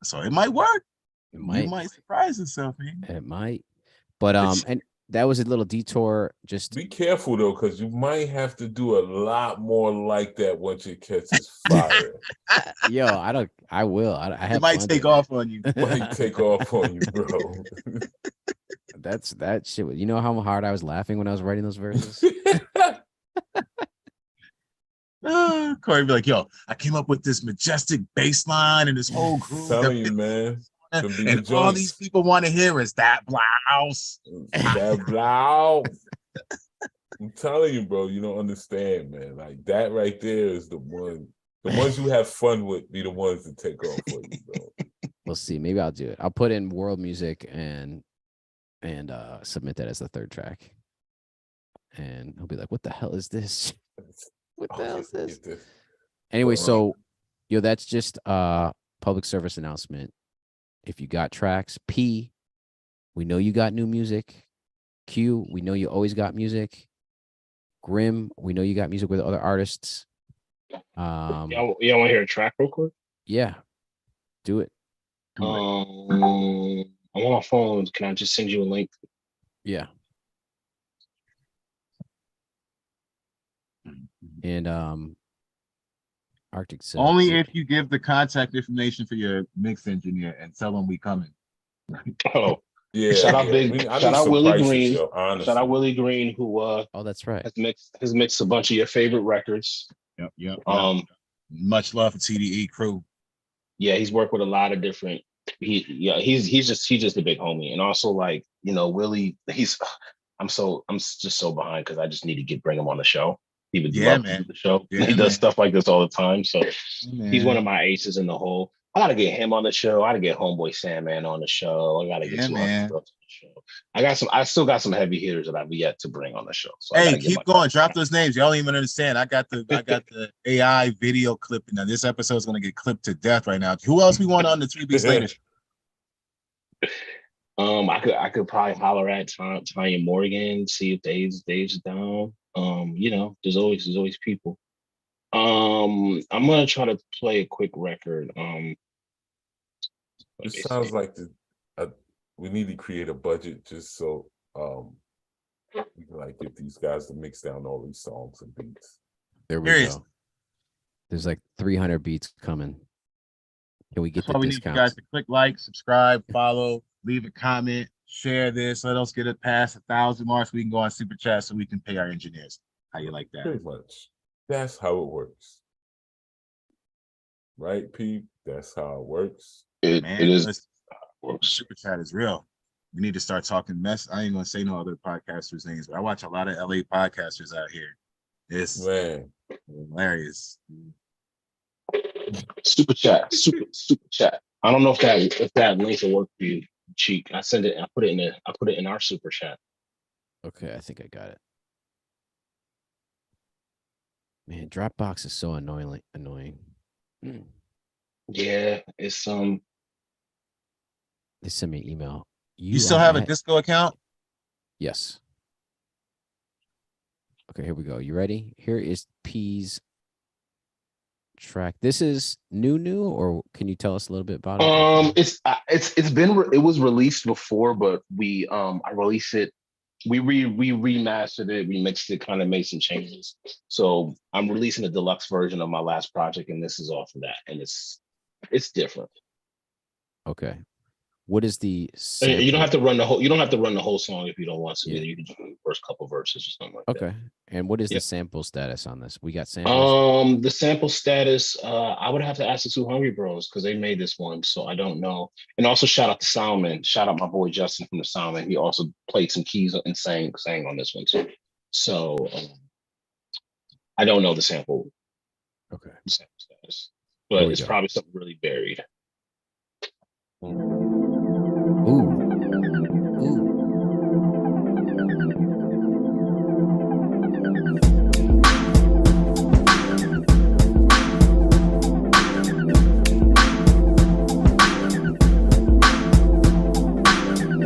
so it might work. It might surprise itself, man. It might. But and that was a little detour. Just be careful though, because you might have to do a lot more like that once it catches fire. Yo, I will. I have it might take off on you. It might take off on you, bro. That's that shit. You know how hard I was laughing when I was writing those verses? Corey be like, yo, I came up with this majestic bass line and this whole groove. Telling you, man. And all these people want to hear is that blouse. That blouse. I'm telling you, bro, you don't understand, man. Like that right there is the one. The ones you have fun with be the ones that take off for you, bro. We'll see. Maybe I'll do it. I'll put in world music and submit that as the 3rd track. And he'll be like, what the hell is this? What the hell is this? Anyway, so that's just public service announcement. If you got tracks, P, we know you got new music. Q, we know you always got music. Grim, we know you got music with other artists. Y'all want to hear a track real quick? Yeah, do it. I'm on my phone. Can I just send you a link? Yeah. And Arctic said, only if you give the contact information for your mix engineer and tell them we coming. Oh yeah! Shout out Willie Green. Shout out Willie Green, who oh, that's right, has mixed a bunch of your favorite records. Yep. Much love for TDE crew. Yeah, he's worked with a lot of different. He's just a big homie, and also like Willie. I'm just so behind because I just need to bring him on the show. He would love to do the show. He does stuff like this all the time. So he's one of my aces in the hole. I gotta get him on the show. I gotta get Homeboy Sandman on the show. I gotta get some other girls on the show. I still got some heavy hitters that I've yet to bring on the show. So hey, keep going. Drop those names. Y'all don't even understand. I got the AI video clip. Now this episode is gonna get clipped to death right now. Who else we want on the 3 Beats Later? I could probably holler at Tanya Morgan, see if Dave's down. You know, there's always people. I'm gonna try to play a quick record. It sounds like we need to create a budget just so we can like get these guys to mix down all these songs and beats. There we go. There's like 300 beats coming. Can we get the discounts? We need you guys to click like, subscribe, follow, leave a comment, share this. Let us get it past 1,000 marks. We can go on Super Chat so we can pay our engineers. How you like that? Pretty much. That's how it works. Right, Pete? That's how it works. It is. Super Chat is real. We need to start talking mess. I ain't gonna say no other podcasters' names, but I watch a lot of LA podcasters out here. It's hilarious. Super Chat. I don't know if that link will work for you, Cheek. I send it. I put it in our Super Chat. Okay, I think I got it. Man, Dropbox is so annoying. Yeah, it's They sent me an email. You still have a Disco account? Yes. Okay, here we go. You ready? Here is P's track. This is new, or can you tell us a little bit about it? It was released before, but I released it. We remastered it, remixed it, kind of made some changes. So I'm releasing a deluxe version of my last project, and this is off of that, and it's different. Okay. What is the sample? You don't have to run the whole song if you don't want to. Yeah. You can do the first couple verses or something like that. Okay. And what is the sample status on this? We got samples. The sample status, I would have to ask the Two Hungry Bros because they made this one, so I don't know. And also shout out to Soundman. Shout out my boy Justin from the Soundman. He also played some keys and sang on this one too. So I don't know the sample. Okay. Sample status, but it's probably something really buried. Ooh.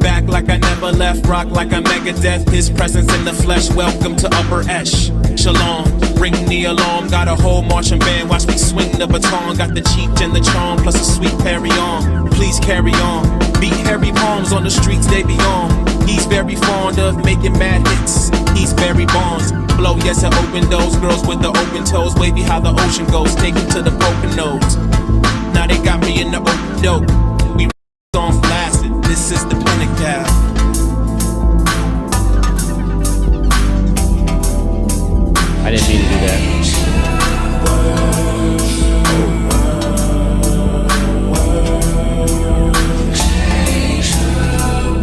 Back like I never left, rock like a Megadeth. His presence in the flesh, welcome to Upper Esh. Shalom, ring the alarm. Got a whole marching band, watch me swing the baton. Got the cheek and the charm, plus a sweet carry on. Please carry on. Beat hairy palms on the streets they be on. He's very fond of making mad hits. He's Barry Bonds. Blow yes and open doors. Girls with the open toes. Wavy how the ocean goes. Take him to the Poconos. Now they got me in the open dope. We on flaccid. This is the Pinnacle. I didn't mean to do that.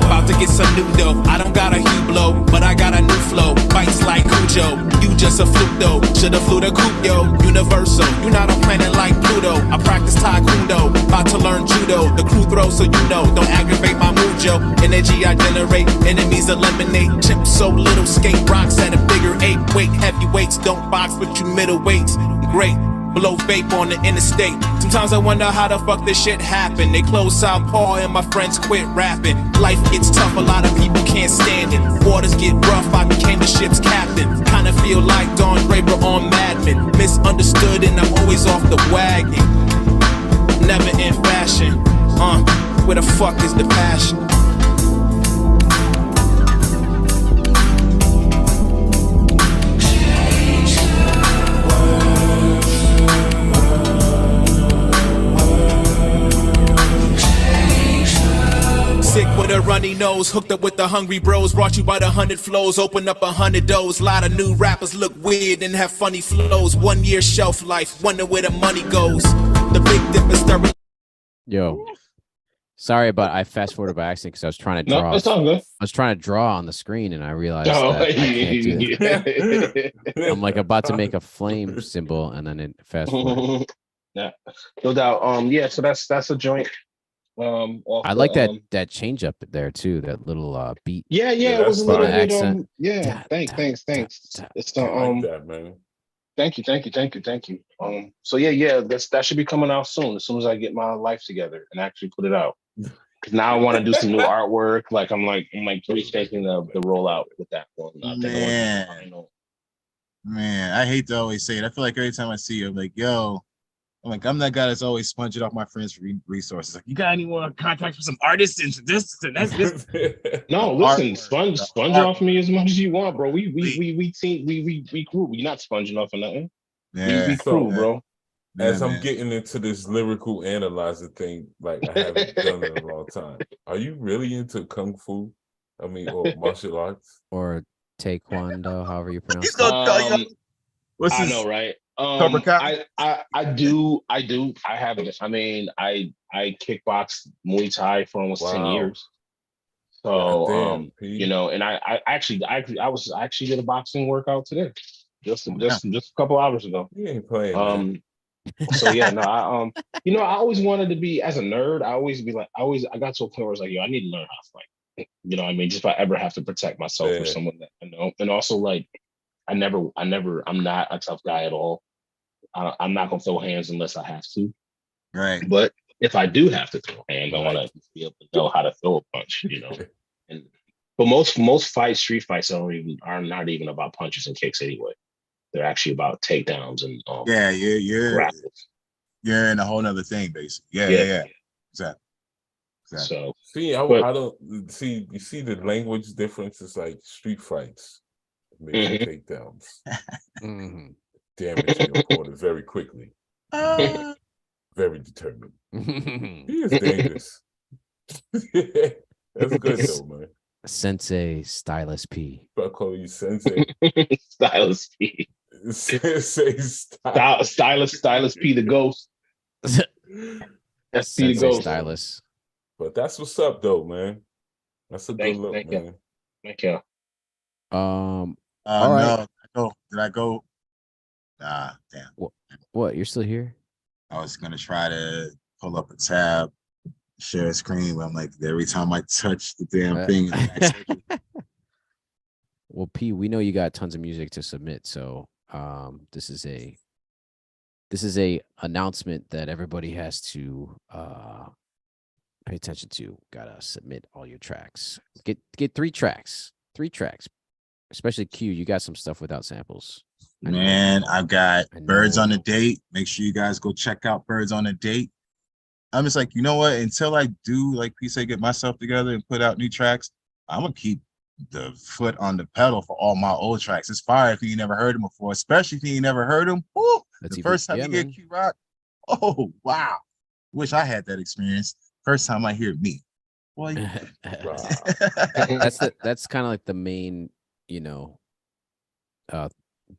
About to get some new dough. I don't got a Hublot, but I got a new flow. Bites like Cujo. You just a fluke though. Shoulda flew the coop, yo. Universal. You not on planet like Pluto. I practice Taekwondo. About to learn judo. The crew throws so you know. Don't aggravate my mood, yo. Energy I generate. Enemies eliminate. Chips so little. Skate rocks at a bigger 8. Weight heavyweights. Don't box with you middleweights. Great. Blow vape on the interstate. Sometimes I wonder how the fuck this shit happened. They closed Southpaw and my friends quit rapping. Life gets tough, a lot of people can't stand it. Waters get rough, I became the ship's captain. Kinda feel like Don Draper on Mad Men. Misunderstood and I'm always off the wagon. Never in fashion. Where the fuck is the passion? Sick with a runny nose, hooked up with the Hungry Bros. Brought you by the 100 flows, open up 100 doors. Lot of new rappers look weird and have funny flows. 1 year shelf life, wonder where the money goes. The Big Dip is stirring. Yo, sorry about I fast forwarded by accident because I was trying to draw. No, it's all good. I was trying to draw on the screen and I realized that I can't do that. I'm like about to make a flame symbol and then it fast forward. Yeah, no doubt. Yeah, so that's a joint. Off I the like that change up there too. That little beat yeah, Yeah, it was that's a from little the fire. bit accent. yeah. Da, Thanks, da, thanks, da, thanks. da. It's I like that, man. thank you. So yeah, that should be coming out soon. As soon as I get my life together and actually put it out. Because now I want to do some new artwork. Like I'm rethinking the rollout with that one. I think I want to do Man, final. man, I hate to always say it. I feel like every time I see you, I'm like, yo, I'm that guy that's always sponging off my friends for resources. Like, you got any more contacts for some artists and this and that's this. No, The listen, artwork, the sponge off me artwork. as much as you want, bro. Please. We team we crew. You're not sponging off or nothing. We Yeah, crew, So yeah, bro. yeah, as I'm man. getting into this lyrical analyzer thing, like I haven't done in a long time. Are you really into kung fu? I mean, or martial arts? Or taekwondo, however you He's pronounce that. gonna tell you what's I know, his right? Cobra Kai? I do. I have it. I mean, I kickboxed Muay Thai for almost 10 Wow. years. God So, damn, P. and I actually did a boxing workout today, just Oh, yeah. just just a couple hours ago. You ain't playing, man. So yeah, no, I always wanted to be as a nerd. I got to a point where I was like, yo, I need to learn how to fight. You know, what I mean, just if I ever have to protect myself or Yeah. someone that I know, and also like, I'm not a tough guy at all. I'm not gonna throw hands unless I have to. Right. But if I do have to throw hands, I want Right. to be able to know how to throw a punch. And but most fights, street fights, are not even about punches and kicks anyway. They're actually about takedowns and Yeah, grapples. you're in a whole nother thing, basically. Yeah, yeah, Yeah. yeah. Exactly. So, See, but I don't see. You see the language difference. It's like street fights, major mhm. takedowns, Mhm. damage your opponent very quickly, Uh, very determined. He is dangerous. That's good though, man. Sensei Stylus P. I call you sensei. Stylus P. Sensei style. Stylus P the ghost. That's P the Sensei ghost. Stylus. But that's what's up though, man. That's a good look, Thank man. you. Thank you. All right. no. Did I go? Damn. What? You're still here? I was gonna try to pull up a tab, share a screen, but I'm like, every time I touch the damn thing, Well, P, we know you got tons of music to submit, so this is a announcement that everybody has to pay attention to. Gotta submit all your tracks. Get 3 tracks. 3 tracks. Especially Q, you got some stuff without samples. man, I've got Birds on a Date. Make sure you guys go check out Birds on a Date. I'm just like, you know what? Until I do, like P.SO, get myself together and put out new tracks, I'm gonna keep the foot on the pedal for all my old tracks. It's fire if you never heard them before, especially if you never heard them. Woo, the first time you hear Q Rock, oh wow! Wish I had that experience. First time I hear me, boy. That's kind of like the main,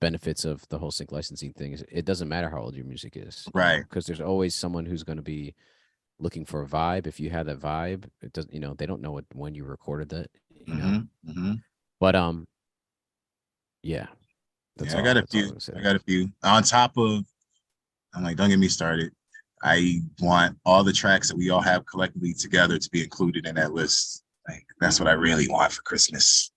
benefits of the whole sync licensing thing. Is it doesn't matter how old your music is, right? Because there's always someone who's going to be looking for a vibe. If you have that vibe, it doesn't, they don't know when you recorded that, But yeah. I got a few. On top of, I'm like, don't get me started. I want all the tracks that we all have collectively together to be included in that list. Like, that's what I really want for Christmas.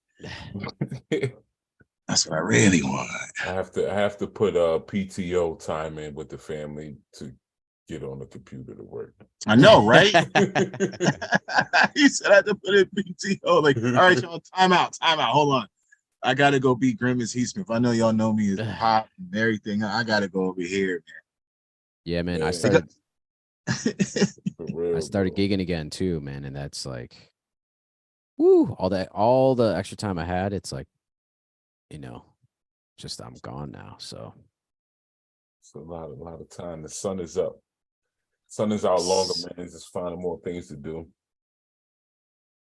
That's what I really want. I have to put PTO time in with the family to get on the computer to work. I know, right? He said I had to put in PTO. Like, all right, y'all, time out. Hold on. I gotta go beat Grimace Heathsmith. I know y'all know me as pop and everything. I gotta go over here, man. Yeah, man. Yeah. I started Real, I started gigging again too, man, and that's like, woo! All the extra time I had, it's like, just I'm gone now. So it's a lot of time. The sun is up. Sun is out longer, man. Just finding more things to do.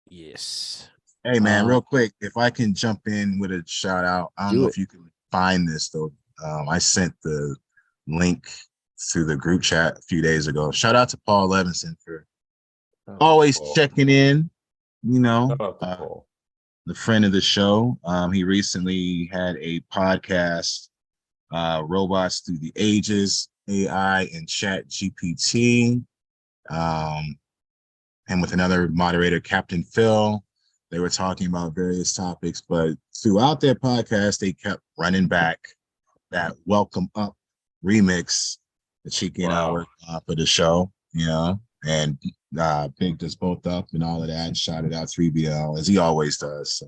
Yes. Hey, man, real quick, if I can jump in with a shout out. I don't know if you can find this though. I sent the link to the group chat a few days ago. Shout out to Paul Levinson for always checking in. The friend of the show. He recently had a podcast, Robots Through the Ages. AI and Chat GPT. And with another moderator, Captain Phil, they were talking about various topics, but throughout their podcast, they kept running back that Welcome Up remix that Cheeky and I worked on for the show, and picked us both up and all of that, and shouted out 3BL as he always does. So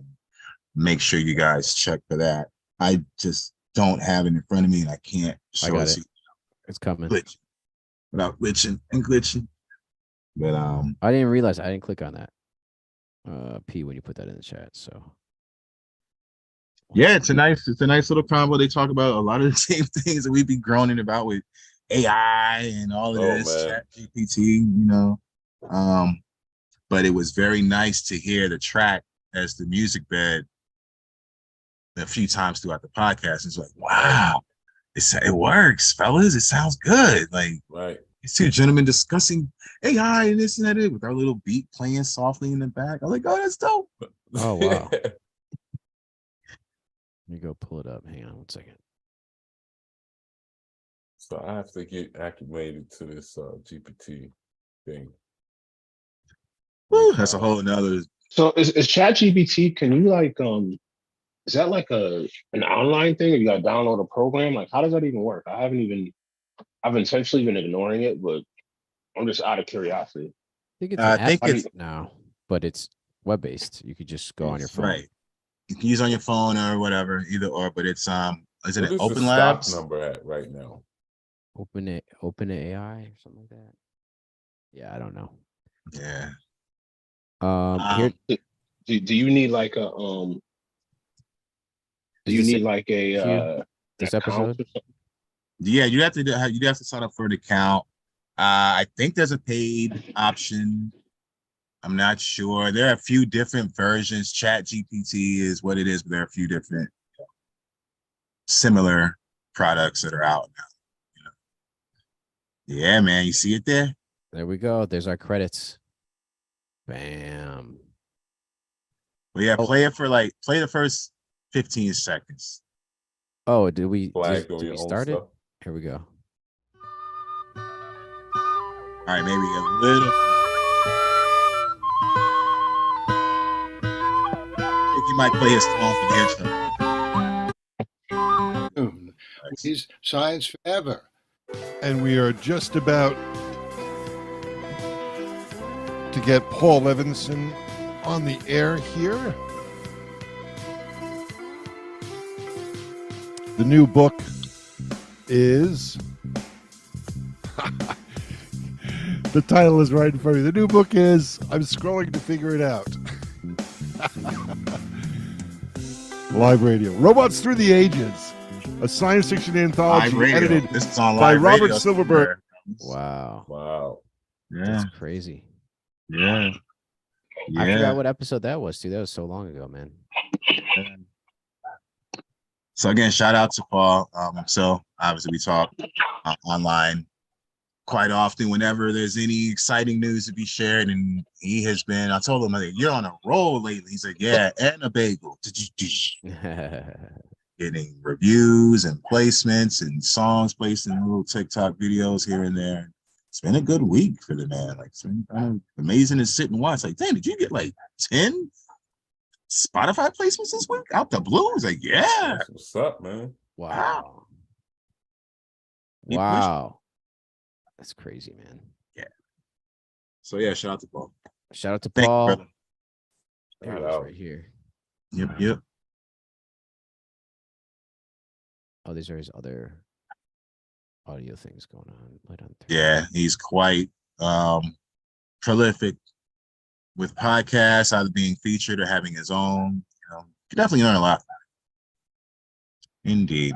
make sure you guys check for that. I just don't have it in front of me and I can't show it. It's coming. Glitching. Without glitching and glitching. But I didn't realize I didn't click on that. P when you put that in the chat. So yeah, it's a nice little combo. They talk about a lot of the same things that we be groaning about with AI and all of this, Chat GPT, but it was very nice to hear the track as the music bed a few times throughout the podcast. It's like, wow, it works, fellas. It sounds good. Like, right. These two gentlemen discussing AI and this and that with our little beat playing softly in the back. I'm like, oh, that's dope. Oh, wow. Let me go pull it up. Hang on 1 second. So I have to get acclimated to this GPT thing. Woo, that's a whole nother. So is ChatGPT? Can you is that like an online thing? Or you got to download a program? Like, how does that even work? I've intentionally been ignoring it, but I'm just out of curiosity. I think it's an app now, but it's web based. You could just go on your phone. Right. You can use on your phone or whatever, either or. But it's is it What Open the Labs stock number at right now? Open AI or something like that. Yeah, I don't know. Yeah. Here, do you need like a this episode? Yeah, you have to sign up for an account. I think there's a paid option. I'm not sure. There are a few different versions. Chat GPT is what it is, but there are a few different similar products that are out now. Yeah, man, you see it there? There we go. There's our credits. Bam. Well, yeah, play the first 15 seconds. Oh, did we start it? Here we go. All right, maybe a little. I think you might play his song for the intro. He's Science Forever. And we are just about to get Paul Levinson on the air here. The new book is the title is right in front of me. The new book is I'm scrolling to figure it out. Live radio. Robots Through the Ages. A science fiction anthology edited by Robert Silverberg. Wow. Yeah. That's crazy. Yeah. I forgot what episode that was, too. That was so long ago, man. So again, shout out to Paul. So obviously we talk online quite often whenever there's any exciting news to be shared. And he has been, I told him, like, you're on a roll lately. He's like, yeah, and a bagel. Getting reviews and placements and songs placed in little TikTok videos here and there. It's been a good week for the man. Like, it's been kind of amazing to sit and watch. Like, damn, did you get like 10 Spotify placements this week out the blue? It's like, yeah. What's up, man? Wow. That's crazy, man. Yeah. So yeah, shout out to Paul. Shout out to Paul. You, there it is right here. Yep. Oh, these are his other audio things going on. Yeah, he's quite prolific with podcasts, either being featured or having his own. You can definitely learn a lot. Indeed.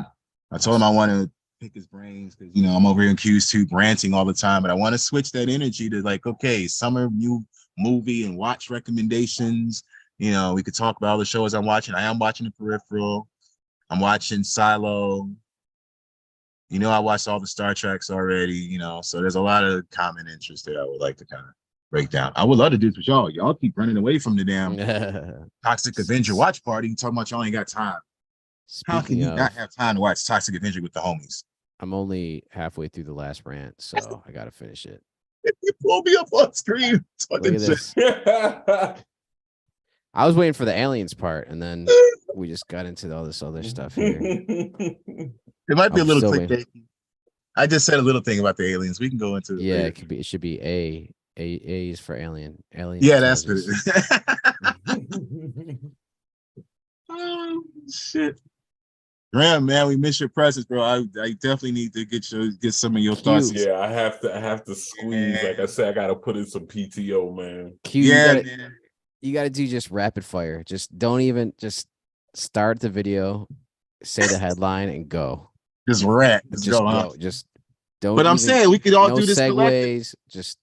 I told him I want to pick his brains because I'm over here in Q's2 ranting all the time, but I want to switch that energy to like, okay, summer new movie and watch recommendations. We could talk about all the shows I'm watching. I am watching The Peripheral. I'm watching Silo. I watched all the Star Treks already, so there's a lot of common interest there I would like to kind of break down. I would love to do this with y'all. Y'all keep running away from the damn Toxic Avenger watch party. You talking about y'all ain't got time. How can you not have time to watch Toxic Avenger with the homies? I'm only halfway through the last rant, so I gotta finish it. You pull me up on screen. Look at this. I was waiting for the aliens part, and then we just got into all this other stuff here. It might be I'm a little still clickbait. I just said a little thing about the aliens. We can go into it. Yeah, later. it could be. It should be A is for alien. Alien. Yeah, that's good. intelligence. Oh shit. Graham, man, we miss your presence, bro. I definitely need to get some of your thoughts. Yeah, I have to squeeze. Like I said, I gotta put in some PTO, man. Q, Yeah, you gotta do just rapid fire. Just don't even just start the video, say the headline, and go. Just rant. Just go. Huh? Just don't. But I'm saying we could all do this. Segues. Just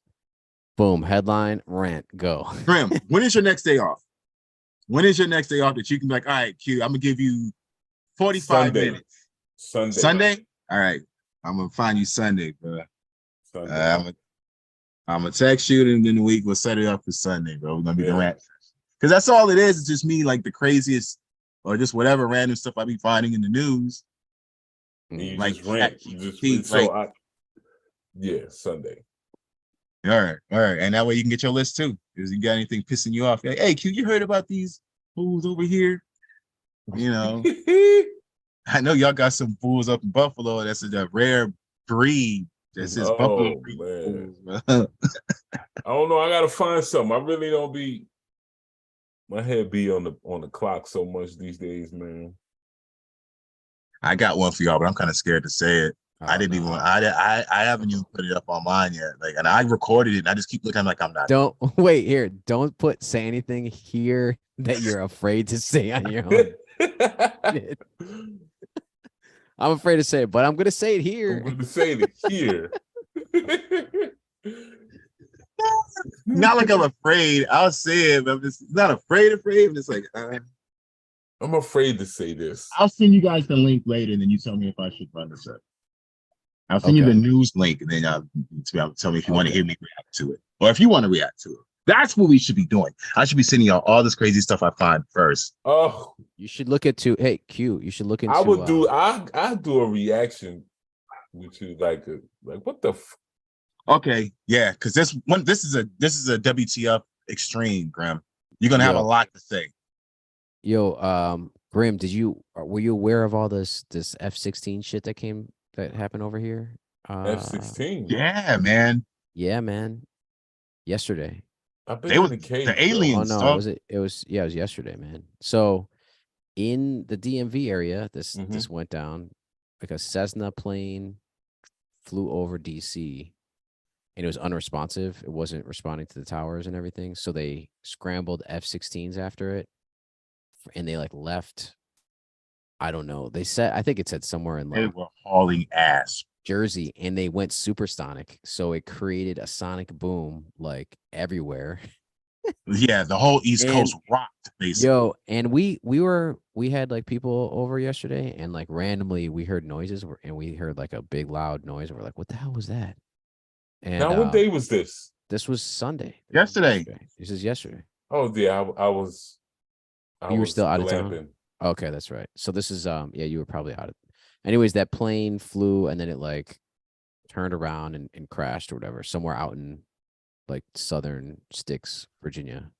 boom. Headline. Rant. Go. Graham, when is your next day off? When is your next day off that you can be like, all right, Q, I'm gonna give you 45 minutes. Sunday? All right. I'm gonna find you Sunday, bro. I'm gonna text you, and then the week we'll set it up for Sunday, bro. We're gonna be the rant. Because that's all it is. It's just me, like the craziest or just whatever random stuff I be finding in the news. You like just rant. Sunday. All right. And that way you can get your list too. If you got anything pissing you off, like, hey Q, you heard about these fools over here? You know, I know y'all got some fools up in Buffalo. That's a rare breed. That's his Buffalo breed. Fools, I don't know. I gotta find something. I really don't be. My head be on the clock so much these days, man. I got one for y'all, but I'm kind of scared to say it. I didn't even. I haven't even put it up on mine yet. Like, and I recorded it. And I just keep looking like I'm not. Don't wait here. Don't say anything here that you're afraid to say on your own. I'm afraid to say it, but I'm gonna say it here. I'm gonna say it here. Not like I'm afraid. I'll say it, but I'm just not afraid. I'm just like. I'm afraid to say this. I'll send you guys the link later, and then you tell me if I should run this up. I'll send you the news link, and then tell me if you want to hear me react to it, or if you want to react to it. That's what we should be doing. I should be sending y'all all this crazy stuff I find first. Oh, you should look into. Hey, Q, you should look into. I do a reaction, which is like what the. Okay, yeah, because this is a WTF extreme, Graham. You're gonna have a lot to say. Yo, Grim, were you aware of all this F-16 shit that happened over here? F-16. Yeah, man. Yeah, man. Yesterday. The aliens. Oh no, it was yesterday, man. So in the DMV area, this went down. Like a Cessna plane flew over DC and it was unresponsive. It wasn't responding to the towers and everything. So they scrambled F-16s after it. And they left. I don't know. I think it said somewhere in they were hauling ass. Jersey, and they went supersonic. So it created a sonic boom everywhere. Yeah, the whole East Coast rocked, basically. Yo, and we had people over yesterday, and randomly we heard noises, and we heard a big loud noise. And we're like, what the hell was that? And now, what day was this? This was Sunday. Yesterday. This is yesterday. Oh yeah, I was. You were still out of town. Okay, that's right. So this is you were probably out of. Anyways, that plane flew and then it turned around and crashed or whatever somewhere out in southern Sticks, Virginia.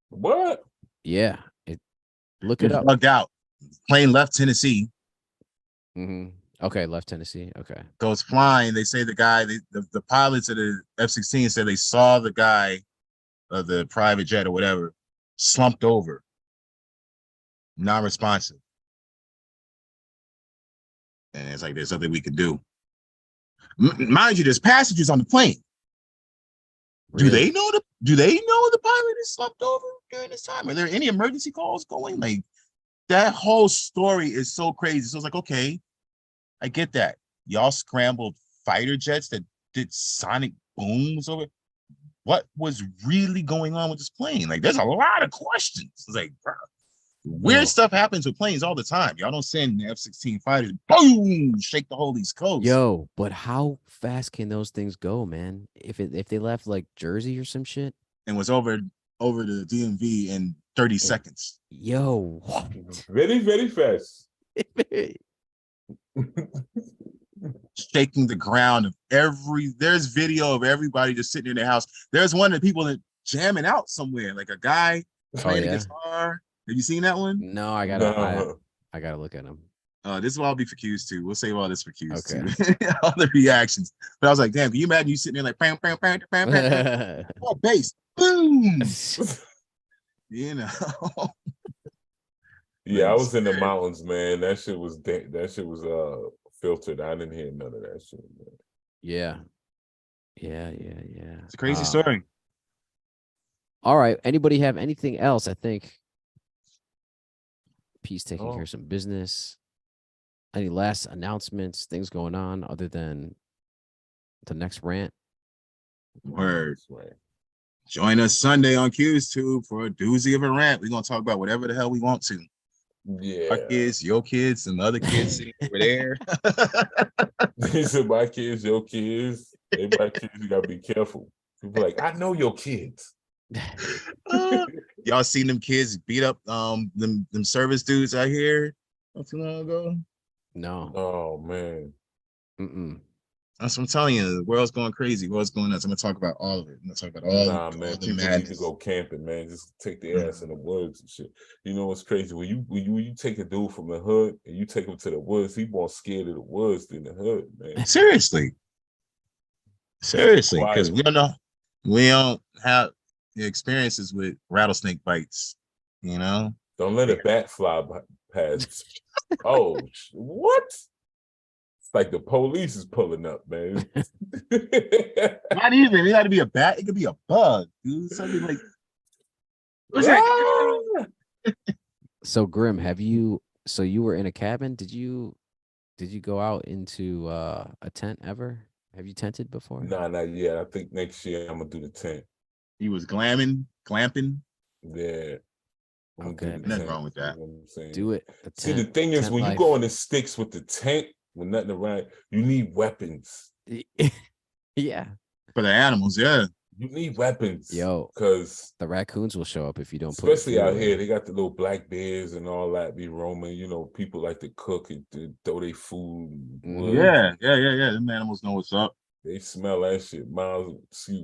What? Yeah, look it up. Bugged out. Plane left Tennessee. Okay, left Tennessee. Okay. Goes flying. They say the pilots of the F-16 said they saw the guy of the private jet or whatever slumped over. Non-responsive, and it's there's something we can do. Mind you, there's passengers on the plane. Really? Do they know the pilot is slumped over during this time? Are there any emergency calls going? That whole story is so crazy. So it's okay, I get that. Y'all scrambled fighter jets that did sonic booms over. What was really going on with this plane? There's a lot of questions. It's bro. Weird stuff happens with planes all the time. Y'all don't send F-16 fighters, boom, shake the whole East Coast. Yo, but how fast can those things go, man? If they left Jersey or some shit and was over the DMV in 30 seconds. Yo, what? Very, very fast. shaking the ground of there's video of everybody just sitting in their house. There's one of the people that jamming out somewhere, like a guy playing a guitar. Have you seen that one? No, I gotta look at him. This will all be for Q's too. We'll save all this for Q's too. All the reactions. But I was like, damn, can you imagine you sitting there like bam, bam, bam, bam, bam, oh, bass, boom. You know. Yeah, I was in the mountains, man. That shit was filtered. I didn't hear none of that shit, man. Yeah. It's a crazy story. All right. Anybody have anything else? I think P's taking care of some business. Any last announcements, things going on other than the next rant? Word. Join us Sunday on Q's Tube for a doozy of a rant. We're gonna talk about whatever the hell we want to. Yeah, our kids, your kids, and other kids sitting over there. These are my kids, your kids. Everybody kids, you gotta be careful. People like, I know your kids. Y'all seen them kids beat up them service dudes out here not too long ago? No. Oh man. That's what I'm telling you. The world's going crazy. What's going on? So I'm gonna talk about all of it. I'm gonna talk about all. Nah, man. People need to go camping, man. Just take their ass in the woods and shit. You know what's crazy? When you take a dude from the hood and you take him to the woods, he more scared of the woods than the hood, man. Seriously, because we don't have the experiences with rattlesnake bites. You know, don't let a bat fly past. Oh, what? It's like the police is pulling up, man. Not even. It got to be a bat. It could be a bug, dude. Something like. So Grim, you were in a cabin? Did you go out into a tent ever? Have you tented before? Nah, not yet. I think next year I'm gonna do the tent. He was glamping. Yeah. Okay, nothing wrong with that. You know what I'm saying? Do it. See, the thing is, when you go in the sticks with the tent, with nothing around, you need weapons. Yeah. For the animals, yeah. You need weapons. Yo, because the raccoons will show up if you don't put especially out here, they got the little black bears and all that be roaming. You know, people like to cook and throw their food. Yeah. Them animals know what's up. They smell that shit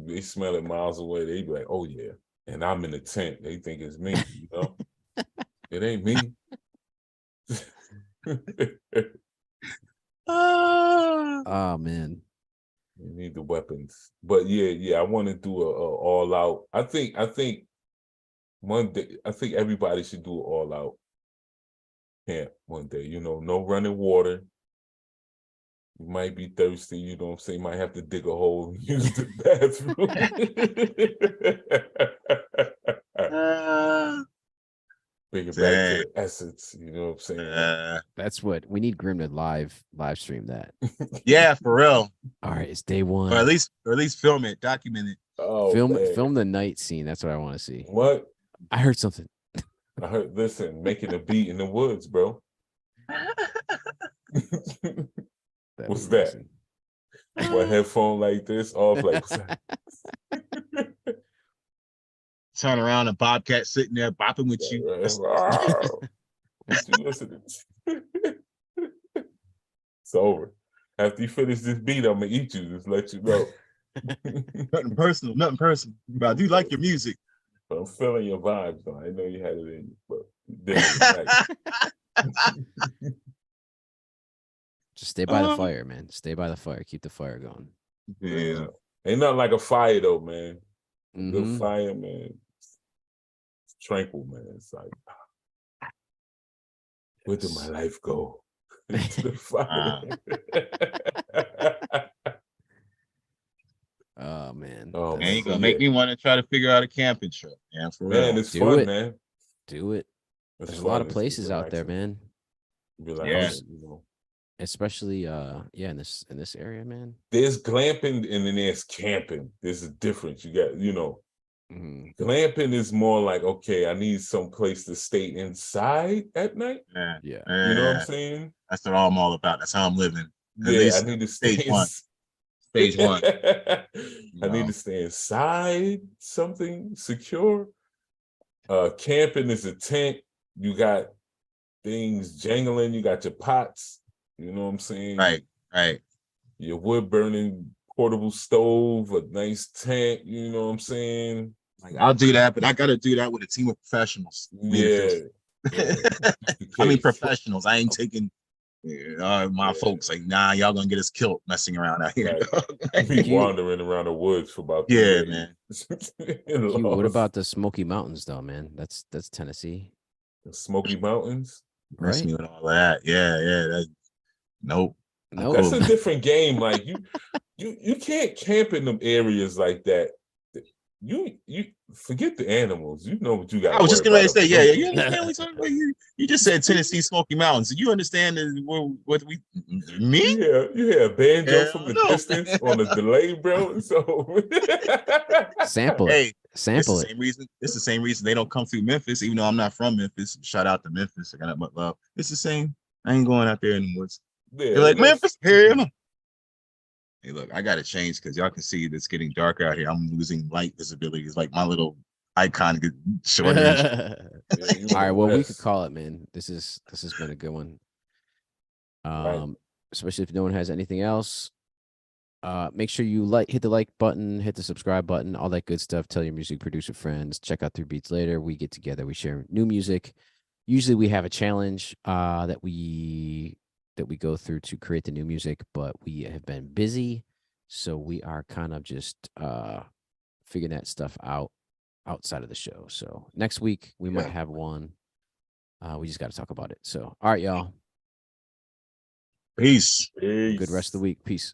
they smell it miles away. They be like, oh yeah. And I'm in the tent. They think it's me, you know? It ain't me. Oh man. You need the weapons. But yeah, I want to do a all out. I think one day, I think everybody should do an all out camp one day. You know, no running water. You might be thirsty, you know what I'm saying? You might have to dig a hole and use the bathroom. Bring it back to the essence, you know what I'm saying? That's what we need. Grim to live stream that. Yeah, for real. All right, it's day one. Or at least film it, document it. Oh, film the night scene. That's what I want to see. What? I heard something. Listen, making a beat in the woods, bro. What's that? What headphone like this off like turn around, a bobcat sitting there bopping with you. What you listening to? It's over. After you finish this beat, I'm gonna eat you. Just let you know. Nothing personal. But I do like your music. But I'm feeling your vibes, though. I know you had it in you, but just stay by the fire, man. Stay by the fire. Keep the fire going. Yeah. Ain't nothing like a fire, though, man. Good fire, man. It's tranquil, man. It's like, where did my life go? Into the fire. Oh man. Oh man, you gonna make me want to try to figure out a camping trip. Yeah, for real. Man, it's fun, man. Do it. There's a lot of places out there, man. Like, yeah. You know. Especially in this area, man. There's glamping and then there's camping. There's a difference. You got, you know, glamping is more like, okay, I need some place to stay inside at night. Yeah. You know what I'm saying? That's what I'm all about. That's how I'm living. I need to stay Stage one. I need to stay inside something secure. Camping is a tent. You got things jangling. You got your pots. You know what I'm saying? Right. your wood burning portable stove, a nice tent. You know what I'm saying? Like I'll do that, but I got to do that with a team of professionals. Yeah. I mean, professionals. I ain't taking my folks. Like, nah, y'all gonna get us killed messing around out here. Right. Be wandering around the woods for about 3 yeah, days. man. What about the Smoky Mountains, though, man? That's Tennessee. The Smoky Mountains. Mess Right? me with all of that. Yeah. Nope. That's a different game. Like you can't camp in them areas like that. You forget the animals. You know what you got. I was just gonna say, yeah. You understand what we talking about? You just said Tennessee Smoky Mountains. Do you understand what we me? You hear a banjo from the distance on a delay, bro. So sample it. Hey, sample it. It's the same reason they don't come through Memphis, even though I'm not from Memphis. Shout out to Memphis. I got much love. It's the same. I ain't going out there in the woods. They're like Memphis here. Hey, look, I got to change because y'all can see it's getting dark out here. I'm losing light visibility. It's like my little icon gets shorter. All right, well, we could call it, man. This has been a good one. Right. Especially if no one has anything else. Make sure you hit the like button, hit the subscribe button, all that good stuff. Tell your music producer friends. Check out 3 Beats Later. We get together, we share new music. Usually we have a challenge that we go through to create the new music, but we have been busy, so we are kind of just figuring that stuff out outside of the show. So next week we might have one. We just got to talk about it. So all right, y'all. Peace. Good rest of the week. Peace.